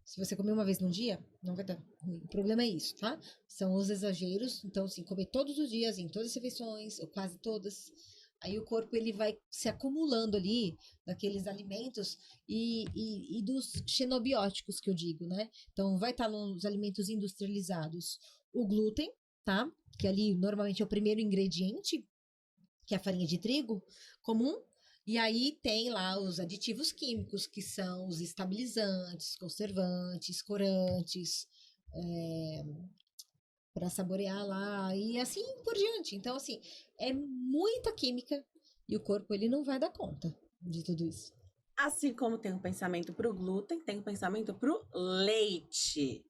se você comer uma vez no dia, não vai dar ruim. O problema é isso, tá? São os exageros. Então, assim, comer todos os dias, em todas as refeições, ou quase todas. Aí o corpo ele vai se acumulando ali daqueles alimentos e dos xenobióticos que eu digo, né? Então vai estar nos alimentos industrializados o glúten, tá? Que ali normalmente é o primeiro ingrediente, que é a farinha de trigo comum. E aí tem lá os aditivos químicos, que são os estabilizantes, conservantes, corantes, para saborear lá e assim por diante. Então, assim, é muita química e o corpo ele não vai dar conta de tudo isso. Assim como tem um pensamento para o glúten, tem um pensamento para o leite.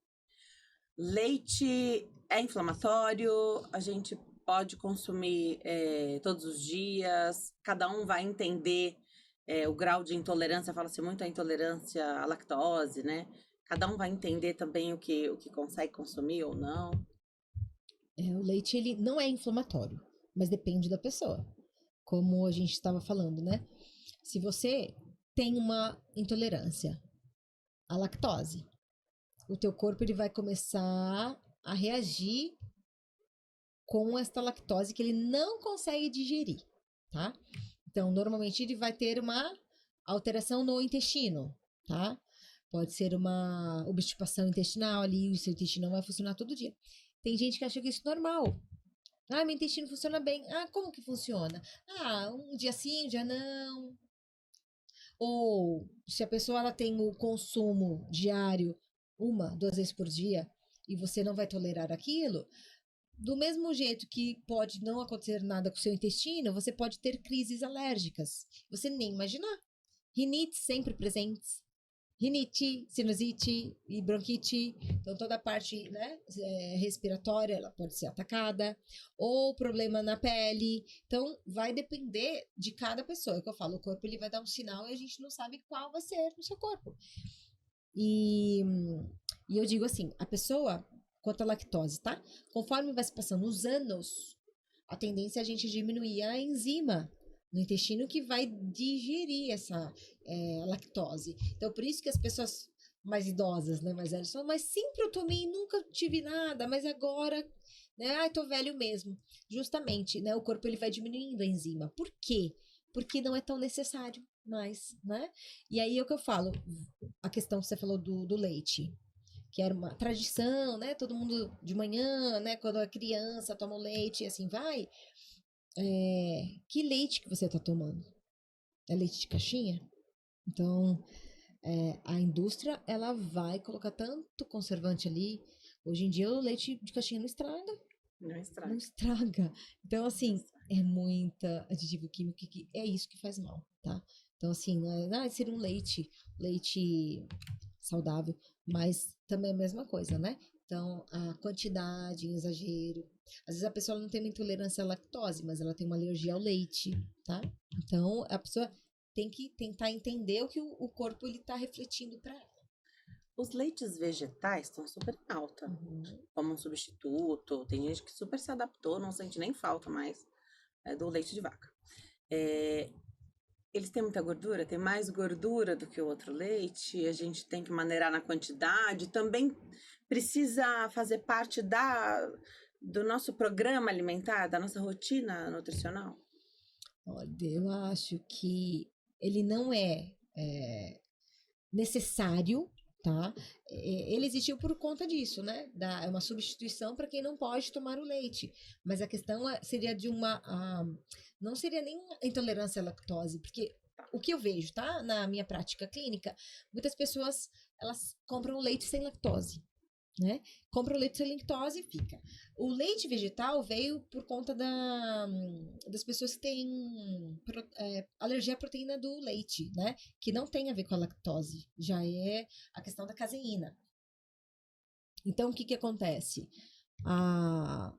Leite é inflamatório, a gente pode consumir todos os dias, cada um vai entender o grau de intolerância, fala-se muito a intolerância à lactose, né? Cada um vai entender também o que consegue consumir ou não. O leite ele não é inflamatório, mas depende da pessoa. Como a gente estava falando, né? Se você tem uma intolerância à lactose, o teu corpo ele vai começar a reagir com esta lactose que ele não consegue digerir, tá? Então, normalmente ele vai ter uma alteração no intestino, tá? Pode ser uma obstipação intestinal ali, o seu intestino não vai funcionar todo dia. Tem gente que acha que isso é normal. Ah, meu intestino funciona bem. Ah, como que funciona? Ah, um dia sim, um dia não. Ou se a pessoa ela tem o consumo diário uma, duas vezes por dia e você não vai tolerar aquilo, do mesmo jeito que pode não acontecer nada com o seu intestino, você pode ter crises alérgicas. Você nem imaginar. Rinites sempre presentes. Rinite, sinusite e bronquite. Então, toda a parte, né, respiratória ela pode ser atacada. Ou problema na pele. Então, vai depender de cada pessoa. É o que eu falo, o corpo ele vai dar um sinal e a gente não sabe qual vai ser no seu corpo. E eu digo assim, a pessoa, quanto à lactose, tá? Conforme vai se passando os anos, a tendência é a gente diminuir a enzima no intestino que vai digerir essa lactose. Então, por isso que as pessoas mais idosas, né, mais velhas, falam, mas sempre eu tomei e nunca tive nada, mas agora, né, ai, tô velho mesmo. Justamente, né, o corpo ele vai diminuindo a enzima. Por quê? Porque não é tão necessário mais, né? E aí é o que eu falo, a questão que você falou do leite, que era uma tradição, né? Todo mundo de manhã, né? Quando é criança, toma o leite e assim vai. Que leite que você tá tomando? É leite de caixinha? Então, a indústria, ela vai colocar tanto conservante ali. Hoje em dia, o leite de caixinha não estraga. Não estraga. Não estraga. Então, assim, é muita aditivo químico que é isso que faz mal, tá? Então, assim, não é ser um leite saudável, mas também é a mesma coisa, né? Então, a quantidade, o exagero. Às vezes a pessoa não tem uma intolerância à lactose, mas ela tem uma alergia ao leite, tá? Então, a pessoa tem que tentar entender o que o corpo ele tá refletindo para ela. Os leites vegetais estão super em alta, como um substituto. Tem gente que super se adaptou, não sente nem falta mais do leite de vaca. Eles têm muita gordura? Tem mais gordura do que o outro leite? A gente tem que maneirar na quantidade? Também precisa fazer parte do nosso programa alimentar, da nossa rotina nutricional? Olha, eu acho que ele não necessário, tá? Ele existiu por conta disso, né? É uma substituição para quem não pode tomar o leite. Mas a questão seria de não seria nem intolerância à lactose, porque o que eu vejo, tá? Na minha prática clínica, muitas pessoas elas compram o leite sem lactose. Né? Compra o leite sem lactose e fica. O leite vegetal veio por conta das pessoas que têm alergia à proteína do leite, né? Que não tem a ver com a lactose, já é a questão da caseína. Então, o que acontece? A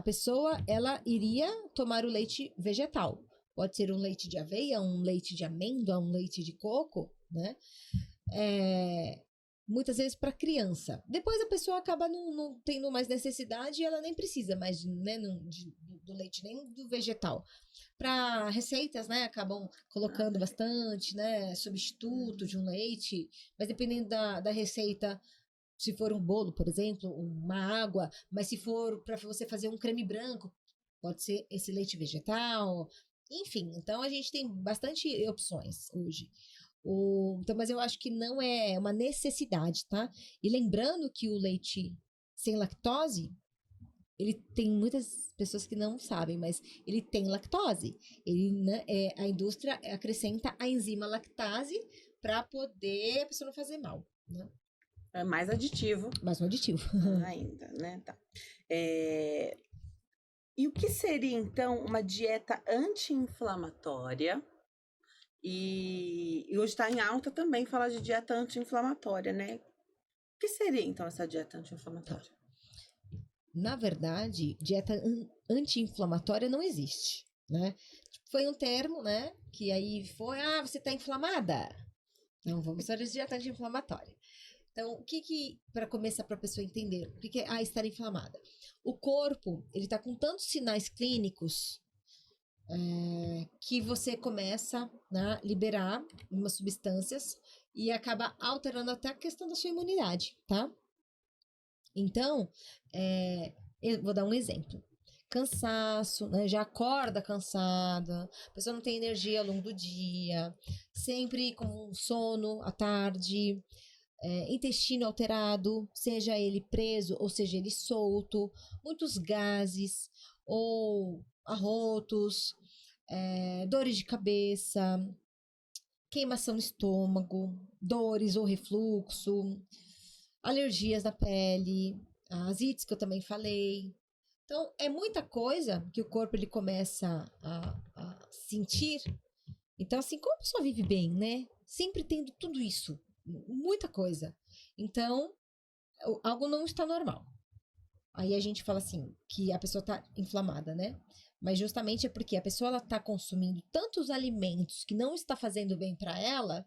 pessoa, ela iria tomar o leite vegetal. Pode ser um leite de aveia, um leite de amêndoa, um leite de coco, né? Muitas vezes para criança. Depois a pessoa acaba não tendo mais necessidade e ela nem precisa mais né, do leite, nem do vegetal. Para receitas, né, acabam colocando bastante, né, substituto de um leite, mas dependendo da receita, se for um bolo, por exemplo, uma água, mas se for para você fazer um creme branco, pode ser esse leite vegetal. Enfim, então a gente tem bastante opções hoje. Então, mas eu acho que não é uma necessidade, tá? E lembrando que o leite sem lactose, ele tem muitas pessoas que não sabem, mas ele tem lactose. Né, a indústria acrescenta a enzima lactase para poder a pessoa não fazer mal, né? É mais aditivo. Mais um aditivo. Ainda, né? Tá. E o que seria, então, uma dieta anti-inflamatória? E hoje está em alta também falar de dieta anti-inflamatória, né? O que seria, então, essa dieta anti-inflamatória? Na verdade, dieta anti-inflamatória não existe, né? Foi um termo, né? Que aí foi, você tá inflamada? Então, vamos fazer dieta anti-inflamatória. Então, para começar para a pessoa entender, o que é estar inflamada? O corpo, ele tá com tantos sinais clínicos que você começa a liberar umas substâncias e acaba alterando até a questão da sua imunidade, tá? Então, eu vou dar um exemplo. Cansaço, né? Já acorda cansada, a pessoa não tem energia ao longo do dia, sempre com sono à tarde, intestino alterado, seja ele preso ou seja ele solto, muitos gases ou arrotos, dores de cabeça, queimação no estômago, dores ou refluxo, alergias na pele, as ites que eu também falei. Então, é muita coisa que o corpo ele começa a sentir. Então, assim, como a pessoa vive bem, né? Sempre tendo tudo isso, muita coisa. Então, algo não está normal. Aí a gente fala assim, que a pessoa está inflamada, né? Mas justamente é porque a pessoa ela está consumindo tantos alimentos que não está fazendo bem para ela,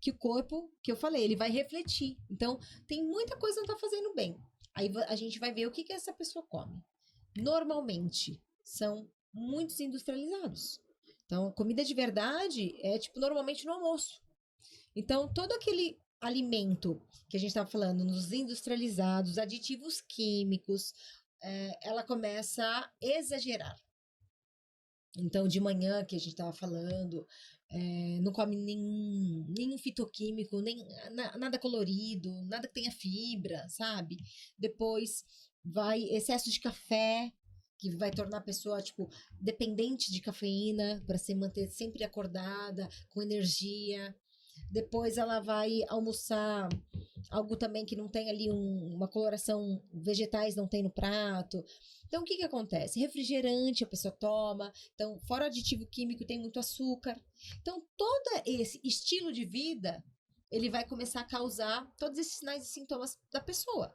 que o corpo, que eu falei, ele vai refletir. Então, tem muita coisa que não está fazendo bem. Aí a gente vai ver o que essa pessoa come. Normalmente, são muitos industrializados. Então, comida de verdade é tipo normalmente no almoço. Então, todo aquele alimento que a gente estava falando, nos industrializados, aditivos químicos, ela começa a exagerar. Então, de manhã, que a gente estava falando, não come nenhum fitoquímico, nem nada colorido, nada que tenha fibra, sabe? Depois vai excesso de café, que vai tornar a pessoa, tipo, dependente de cafeína, para se manter sempre acordada, com energia. Depois ela vai almoçar algo também que não tem ali uma coloração, vegetais não tem no prato. Então, o que acontece? Refrigerante a pessoa toma. Então, fora aditivo químico, tem muito açúcar. Então, todo esse estilo de vida, ele vai começar a causar todos esses sinais e sintomas da pessoa.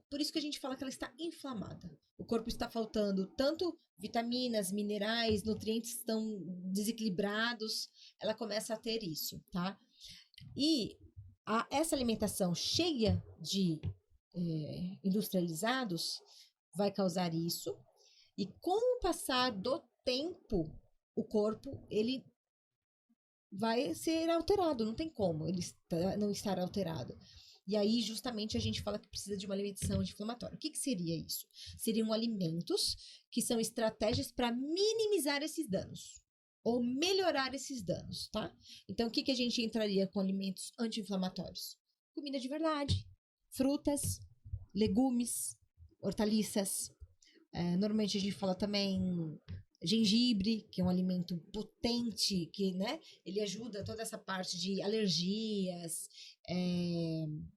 Por isso que a gente fala que ela está inflamada. O corpo está faltando tanto vitaminas, minerais, nutrientes estão desequilibrados, ela começa a ter isso, tá? E essa alimentação cheia de industrializados vai causar isso. E com o passar do tempo, o corpo, ele vai ser alterado, não tem como ele não estar alterado. E aí, justamente, a gente fala que precisa de uma alimentação anti-inflamatória. O que seria isso? Seriam alimentos que são estratégias para minimizar esses danos ou melhorar esses danos, tá? Então, o que a gente entraria com alimentos anti-inflamatórios? Comida de verdade, frutas, legumes, hortaliças. Normalmente a gente fala também gengibre, que é um alimento potente, que, né, ele ajuda toda essa parte de alergias.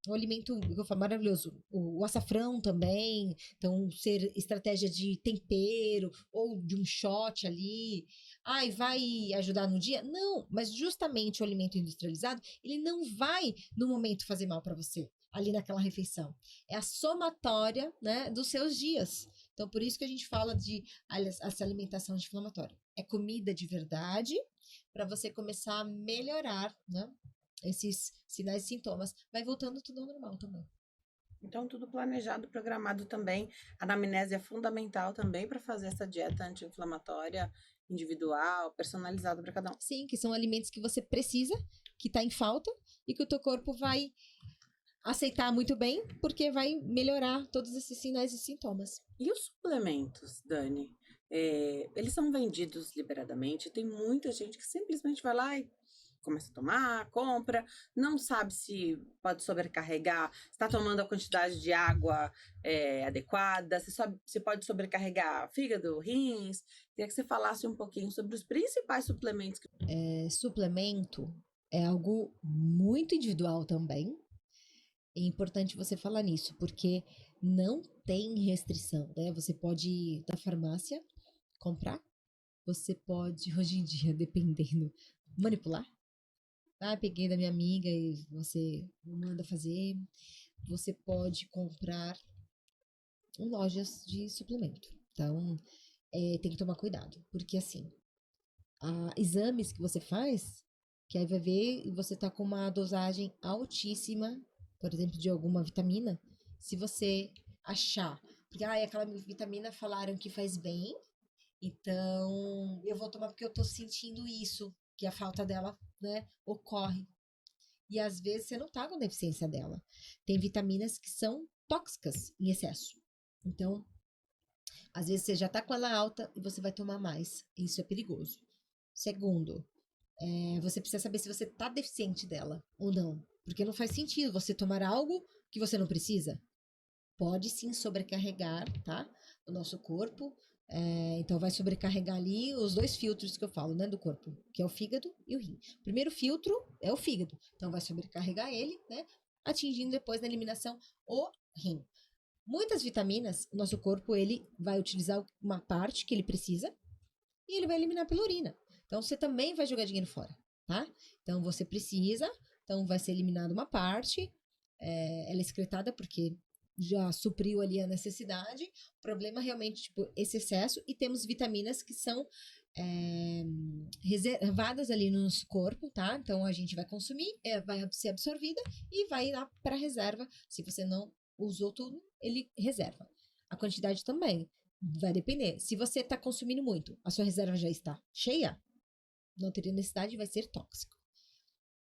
Um alimento que eu falo, maravilhoso. O açafrão também, então ser estratégia de tempero ou de um shot ali. Ai, vai ajudar no dia? Não, mas justamente o alimento industrializado, ele não vai no momento fazer mal para você, ali naquela refeição. É a somatória, né, dos seus dias. Então, por isso que a gente fala de essa alimentação anti-inflamatória. É comida de verdade para você começar a melhorar, né, esses sinais e sintomas. Vai voltando tudo ao normal também. Então, tudo planejado, programado também. A anamnese é fundamental também para fazer essa dieta anti-inflamatória individual, personalizada para cada um. Sim, que são alimentos que você precisa, que está em falta e que o teu corpo vai aceitar muito bem, porque vai melhorar todos esses sinais e sintomas. E os suplementos, Dani? Eles são vendidos liberadamente. Tem muita gente que simplesmente vai lá e começa a tomar, compra, não sabe se pode sobrecarregar, está tomando a quantidade de água adequada, se pode sobrecarregar fígado, rins. Queria que você falasse um pouquinho sobre os principais suplementos. Suplemento é algo muito individual também. É importante você falar nisso, porque não tem restrição, né? Você pode ir na farmácia comprar, você pode, hoje em dia, dependendo, manipular. Ah, peguei da minha amiga e você manda fazer. Você pode comprar em lojas de suplemento. Então, tem que tomar cuidado, porque assim, exames que você faz, que aí vai ver e você tá com uma dosagem altíssima, por exemplo, de alguma vitamina, se você achar, porque aquela vitamina falaram que faz bem, então eu vou tomar porque eu tô sentindo isso, que a falta dela, né, ocorre. E às vezes você não tá com deficiência dela. Tem vitaminas que são tóxicas em excesso. Então, às vezes você já tá com ela alta e você vai tomar mais. Isso é perigoso. Segundo, você precisa saber se você tá deficiente dela ou não. Porque não faz sentido você tomar algo que você não precisa. Pode sim sobrecarregar, tá? O nosso corpo. Então vai sobrecarregar ali os dois filtros que eu falo, né, do corpo, que é o fígado e o rim. O primeiro filtro é o fígado, então vai sobrecarregar ele, né, atingindo depois na eliminação o rim. Muitas vitaminas, o nosso corpo ele vai utilizar uma parte que ele precisa e ele vai eliminar pela urina. Então você também vai jogar dinheiro fora, tá? Então você precisa, então vai ser eliminada uma parte, ela é excretada porque já supriu ali a necessidade. O problema é realmente, tipo, esse excesso. E temos vitaminas que são reservadas ali no nosso corpo, tá? Então a gente vai consumir, vai ser absorvida e vai lá para reserva. Se você não usou tudo, ele reserva. A quantidade também vai depender. Se você está consumindo muito, a sua reserva já está cheia, não teria necessidade, vai ser tóxico.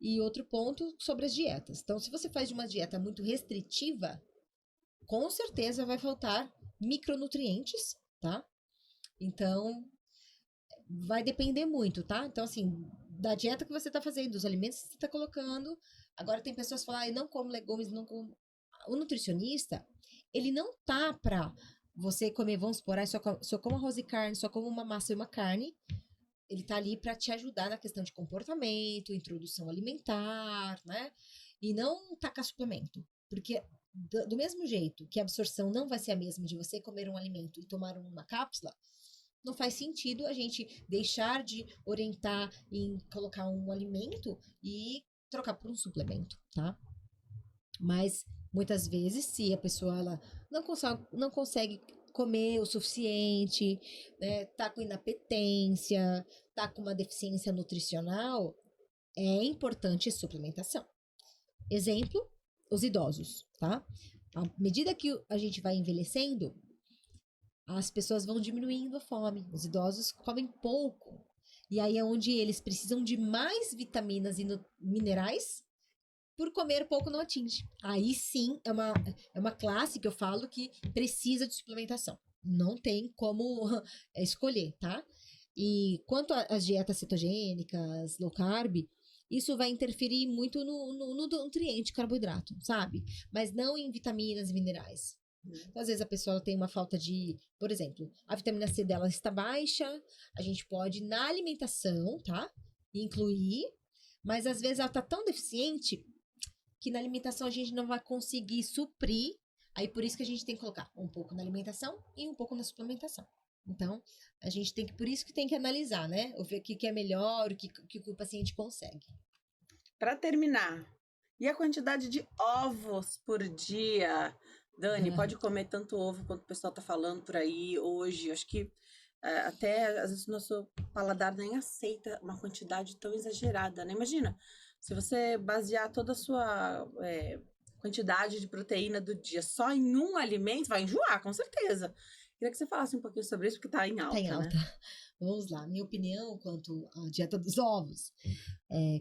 E outro ponto sobre as dietas. Então, se você faz de uma dieta muito restritiva, com certeza vai faltar micronutrientes, tá? Então, vai depender muito, tá? Então, assim, da dieta que você tá fazendo, dos alimentos que você tá colocando. Agora tem pessoas que falam, não como legumes, não como... O nutricionista, ele não tá pra você comer, vamos supor, só como arroz e carne, só como uma massa e uma carne. Ele tá ali pra te ajudar na questão de comportamento, introdução alimentar, né? E não tacar suplemento. Porque do mesmo jeito que a absorção não vai ser a mesma de você comer um alimento e tomar uma cápsula, não faz sentido a gente deixar de orientar em colocar um alimento e trocar por um suplemento, tá? Mas muitas vezes, se a pessoa ela não consegue comer o suficiente, né, tá com inapetência, tá com uma deficiência nutricional, é importante suplementação. Exemplo, os idosos, tá? À medida que a gente vai envelhecendo, as pessoas vão diminuindo a fome. Os idosos comem pouco. E aí é onde eles precisam de mais vitaminas e minerais, por comer pouco não atinge. Aí sim é uma classe que eu falo que precisa de suplementação. Não tem como escolher, tá? E quanto às dietas cetogênicas, low carb, isso vai interferir muito no nutriente carboidrato, sabe? Mas não em vitaminas e minerais. Então, às vezes a pessoa tem uma falta de, por exemplo, a vitamina C dela está baixa, a gente pode na alimentação, tá? Incluir, mas às vezes ela tá tão deficiente que na alimentação a gente não vai conseguir suprir. Aí por isso que a gente tem que colocar um pouco na alimentação e um pouco na suplementação. Então, a gente tem que, por isso que tem que analisar, né? Ou ver o que é melhor, o que o paciente consegue. Para terminar, e a quantidade de ovos por dia? Dani, pode comer tanto ovo quanto o pessoal tá falando por aí hoje. Acho que até às vezes o nosso paladar nem aceita uma quantidade tão exagerada, né? Imagina, se você basear toda a sua quantidade de proteína do dia só em um alimento, vai enjoar, com certeza. Queria que você falasse um pouquinho sobre isso, porque tá em alta, Tá em alta. né? Vamos lá. Minha opinião quanto à dieta dos ovos.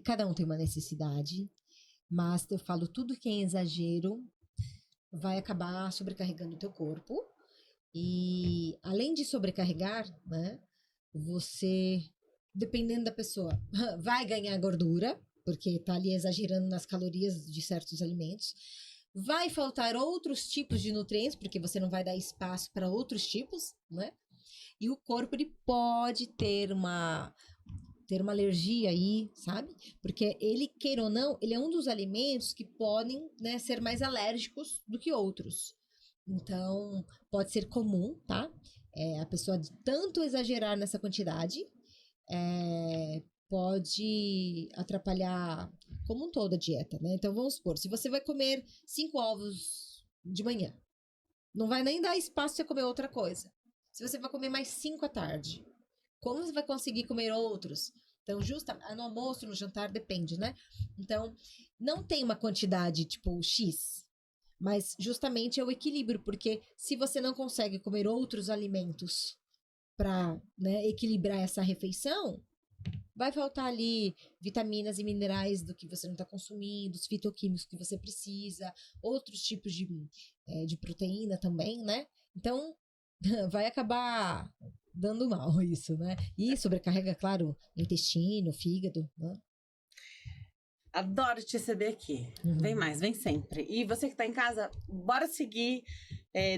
Cada um tem uma necessidade, mas eu falo tudo que é exagero vai acabar sobrecarregando o teu corpo. E além de sobrecarregar, né, você, dependendo da pessoa, vai ganhar gordura, porque tá ali exagerando nas calorias de certos alimentos. Vai faltar outros tipos de nutrientes, porque você não vai dar espaço para outros tipos, né? E o corpo ele pode ter uma alergia aí, sabe? Porque ele, queira ou não, ele é um dos alimentos que podem, né, ser mais alérgicos do que outros. Então, pode ser comum, tá? A pessoa de tanto exagerar nessa quantidade pode atrapalhar como um todo a dieta, né? Então, vamos supor, se você vai comer 5 ovos de manhã, não vai nem dar espaço para você comer outra coisa. Se você vai comer mais 5 à tarde, como você vai conseguir comer outros? Então, no almoço, no jantar, depende, né? Então, não tem uma quantidade tipo X, mas justamente é o equilíbrio, porque se você não consegue comer outros alimentos para, né, equilibrar essa refeição, vai faltar ali vitaminas e minerais do que você não está consumindo, os fitoquímicos que você precisa, outros tipos de proteína também, né? Então, vai acabar dando mal isso, né? E sobrecarrega, claro, intestino, fígado, né? Adoro te receber aqui. Vem mais, vem sempre. E você que tá em casa, bora seguir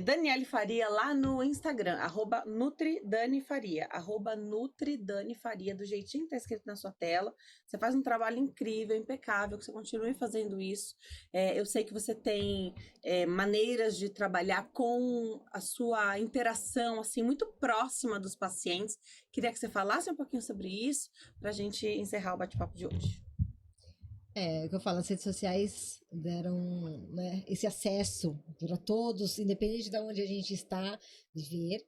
Daniele Faria lá no Instagram, @NutriDaniFaria, @NutriDaniFaria, do jeitinho que tá escrito na sua tela. Você faz um trabalho incrível, impecável, que você continue fazendo isso. Eu sei que você tem maneiras de trabalhar com a sua interação, assim, muito próxima dos pacientes. Queria que você falasse um pouquinho sobre isso, pra gente encerrar o bate-papo de hoje. O que eu falo, as redes sociais deram, né, esse acesso para todos, independente de onde a gente está, de ver.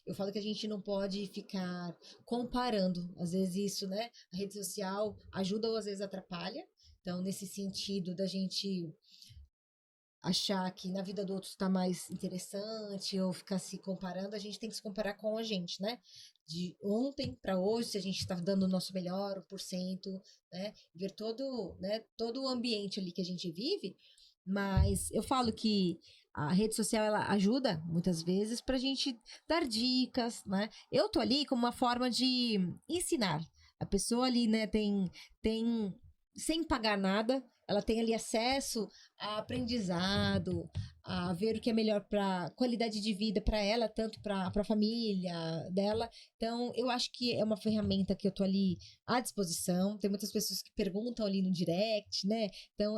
Eu falo que a gente não pode ficar comparando. Às vezes isso, né? A rede social ajuda ou às vezes atrapalha. Então, nesse sentido da gente achar que na vida do outro está mais interessante ou ficar se comparando, a gente tem que se comparar com a gente, né? De ontem para hoje, se a gente está dando o nosso melhor, o porcento, né? Ver todo o ambiente ali que a gente vive. Mas eu falo que a rede social ela ajuda muitas vezes para a gente dar dicas, né? Eu tô ali como uma forma de ensinar. A pessoa ali, né, tem sem pagar nada, ela tem ali acesso a aprendizado, a ver o que é melhor para qualidade de vida para ela, tanto para a família dela. Então, eu acho que é uma ferramenta que eu tô ali à disposição. Tem muitas pessoas que perguntam ali no direct, né? Então,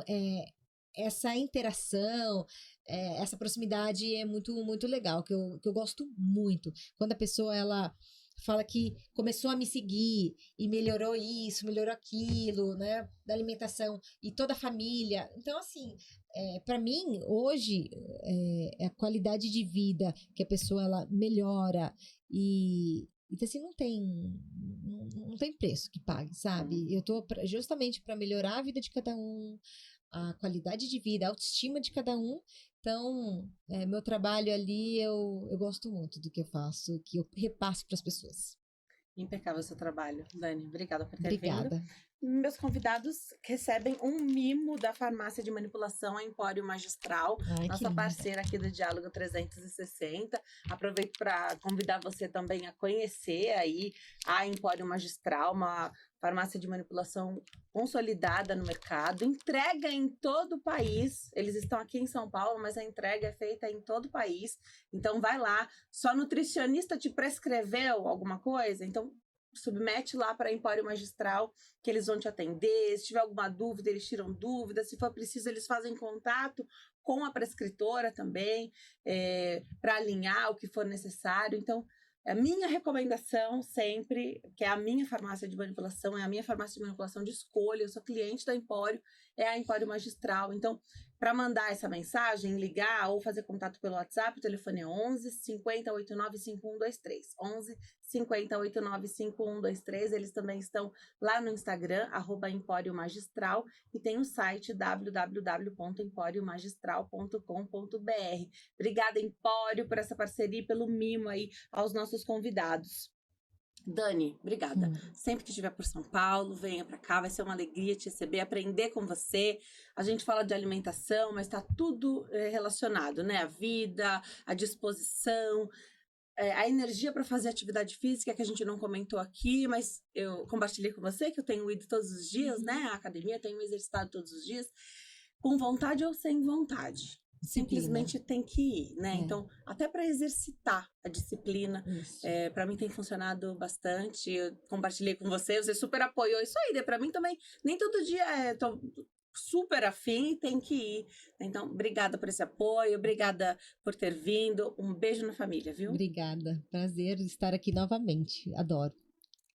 essa interação, essa proximidade é muito, muito legal, que eu gosto muito. Quando a pessoa, ela fala que começou a me seguir e melhorou isso, melhorou aquilo, né, da alimentação e toda a família. Então, assim, para mim, hoje, a qualidade de vida que a pessoa, ela melhora então, assim, não tem preço que pague, sabe? Eu tô justamente para melhorar a vida de cada um, a qualidade de vida, a autoestima de cada um. Então, meu trabalho ali, eu gosto muito do que eu faço, que eu repasso para as pessoas. Impecável o seu trabalho, Dani. Obrigada por ter Obrigada. vindo. Meus convidados recebem um mimo da farmácia de manipulação, a Empório Magistral, Ai, que nossa lindo. parceira aqui do Diálogo 360. Aproveito para convidar você também a conhecer aí a Empório Magistral, uma farmácia de manipulação consolidada no mercado, entrega em todo o país. Eles estão aqui em São Paulo, mas a entrega é feita em todo o país. Então vai lá. Sua nutricionista te prescreveu alguma coisa? Então submete lá para Empório Magistral, que eles vão te atender. Se tiver alguma dúvida, eles tiram dúvidas. Se for preciso, eles fazem contato com a prescritora também, para alinhar o que for necessário. Então, a minha recomendação sempre, que é a minha farmácia de manipulação, é a minha farmácia de manipulação de escolha, eu sou cliente da Empório, é a Empório Magistral. Então, para mandar essa mensagem, ligar ou fazer contato pelo WhatsApp, o telefone é 11 50 89 5123. 11 50 89 5123. Eles também estão lá no Instagram, @Empório Magistral, e tem o site www.emporiomagistral.com.br. Obrigada, Empório, por essa parceria e pelo mimo aí aos nossos convidados. Dani, obrigada. Sempre que estiver por São Paulo, venha para cá, vai ser uma alegria te receber, aprender com você. A gente fala de alimentação, mas está tudo relacionado, né? A vida, a disposição, a energia para fazer atividade física, que a gente não comentou aqui, mas eu compartilhei com você que eu tenho ido todos os dias, né? À academia, tenho me exercitado todos os dias, com vontade ou sem vontade. Simplesmente tem que ir, né? Então, até para exercitar a disciplina, para mim tem funcionado bastante. Eu compartilhei com você super apoiou isso aí. Para mim também, nem todo dia tô super afim e tem que ir. Então, obrigada por esse apoio, obrigada por ter vindo. Um beijo na família, viu? Obrigada. Prazer estar aqui novamente. Adoro.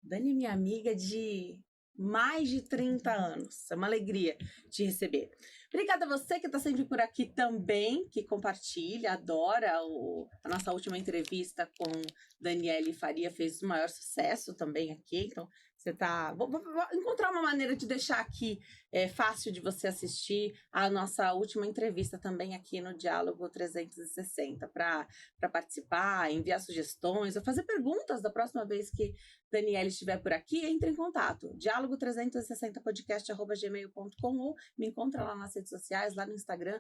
Dani, minha amiga de mais de 30 anos. É uma alegria te receber. Obrigada a você que está sempre por aqui também, que compartilha, adora a nossa última entrevista com Daniele Faria, fez o maior sucesso também aqui. Então, você tá... Vou encontrar uma maneira de deixar aqui fácil de você assistir a nossa última entrevista também aqui no Diálogo 360 para participar, enviar sugestões ou fazer perguntas da próxima vez que Daniele estiver por aqui. Entre em contato, diálogo360podcast@gmail.com, ou me encontra lá nas redes sociais, lá no Instagram,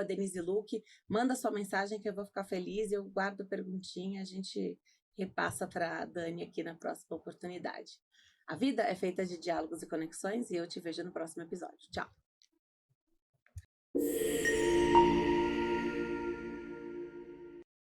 @DeniseLuque. Manda sua mensagem que eu vou ficar feliz, eu guardo a perguntinha, a gente repassa para a Dani aqui na próxima oportunidade. A vida é feita de diálogos e conexões, e eu te vejo no próximo episódio. Tchau!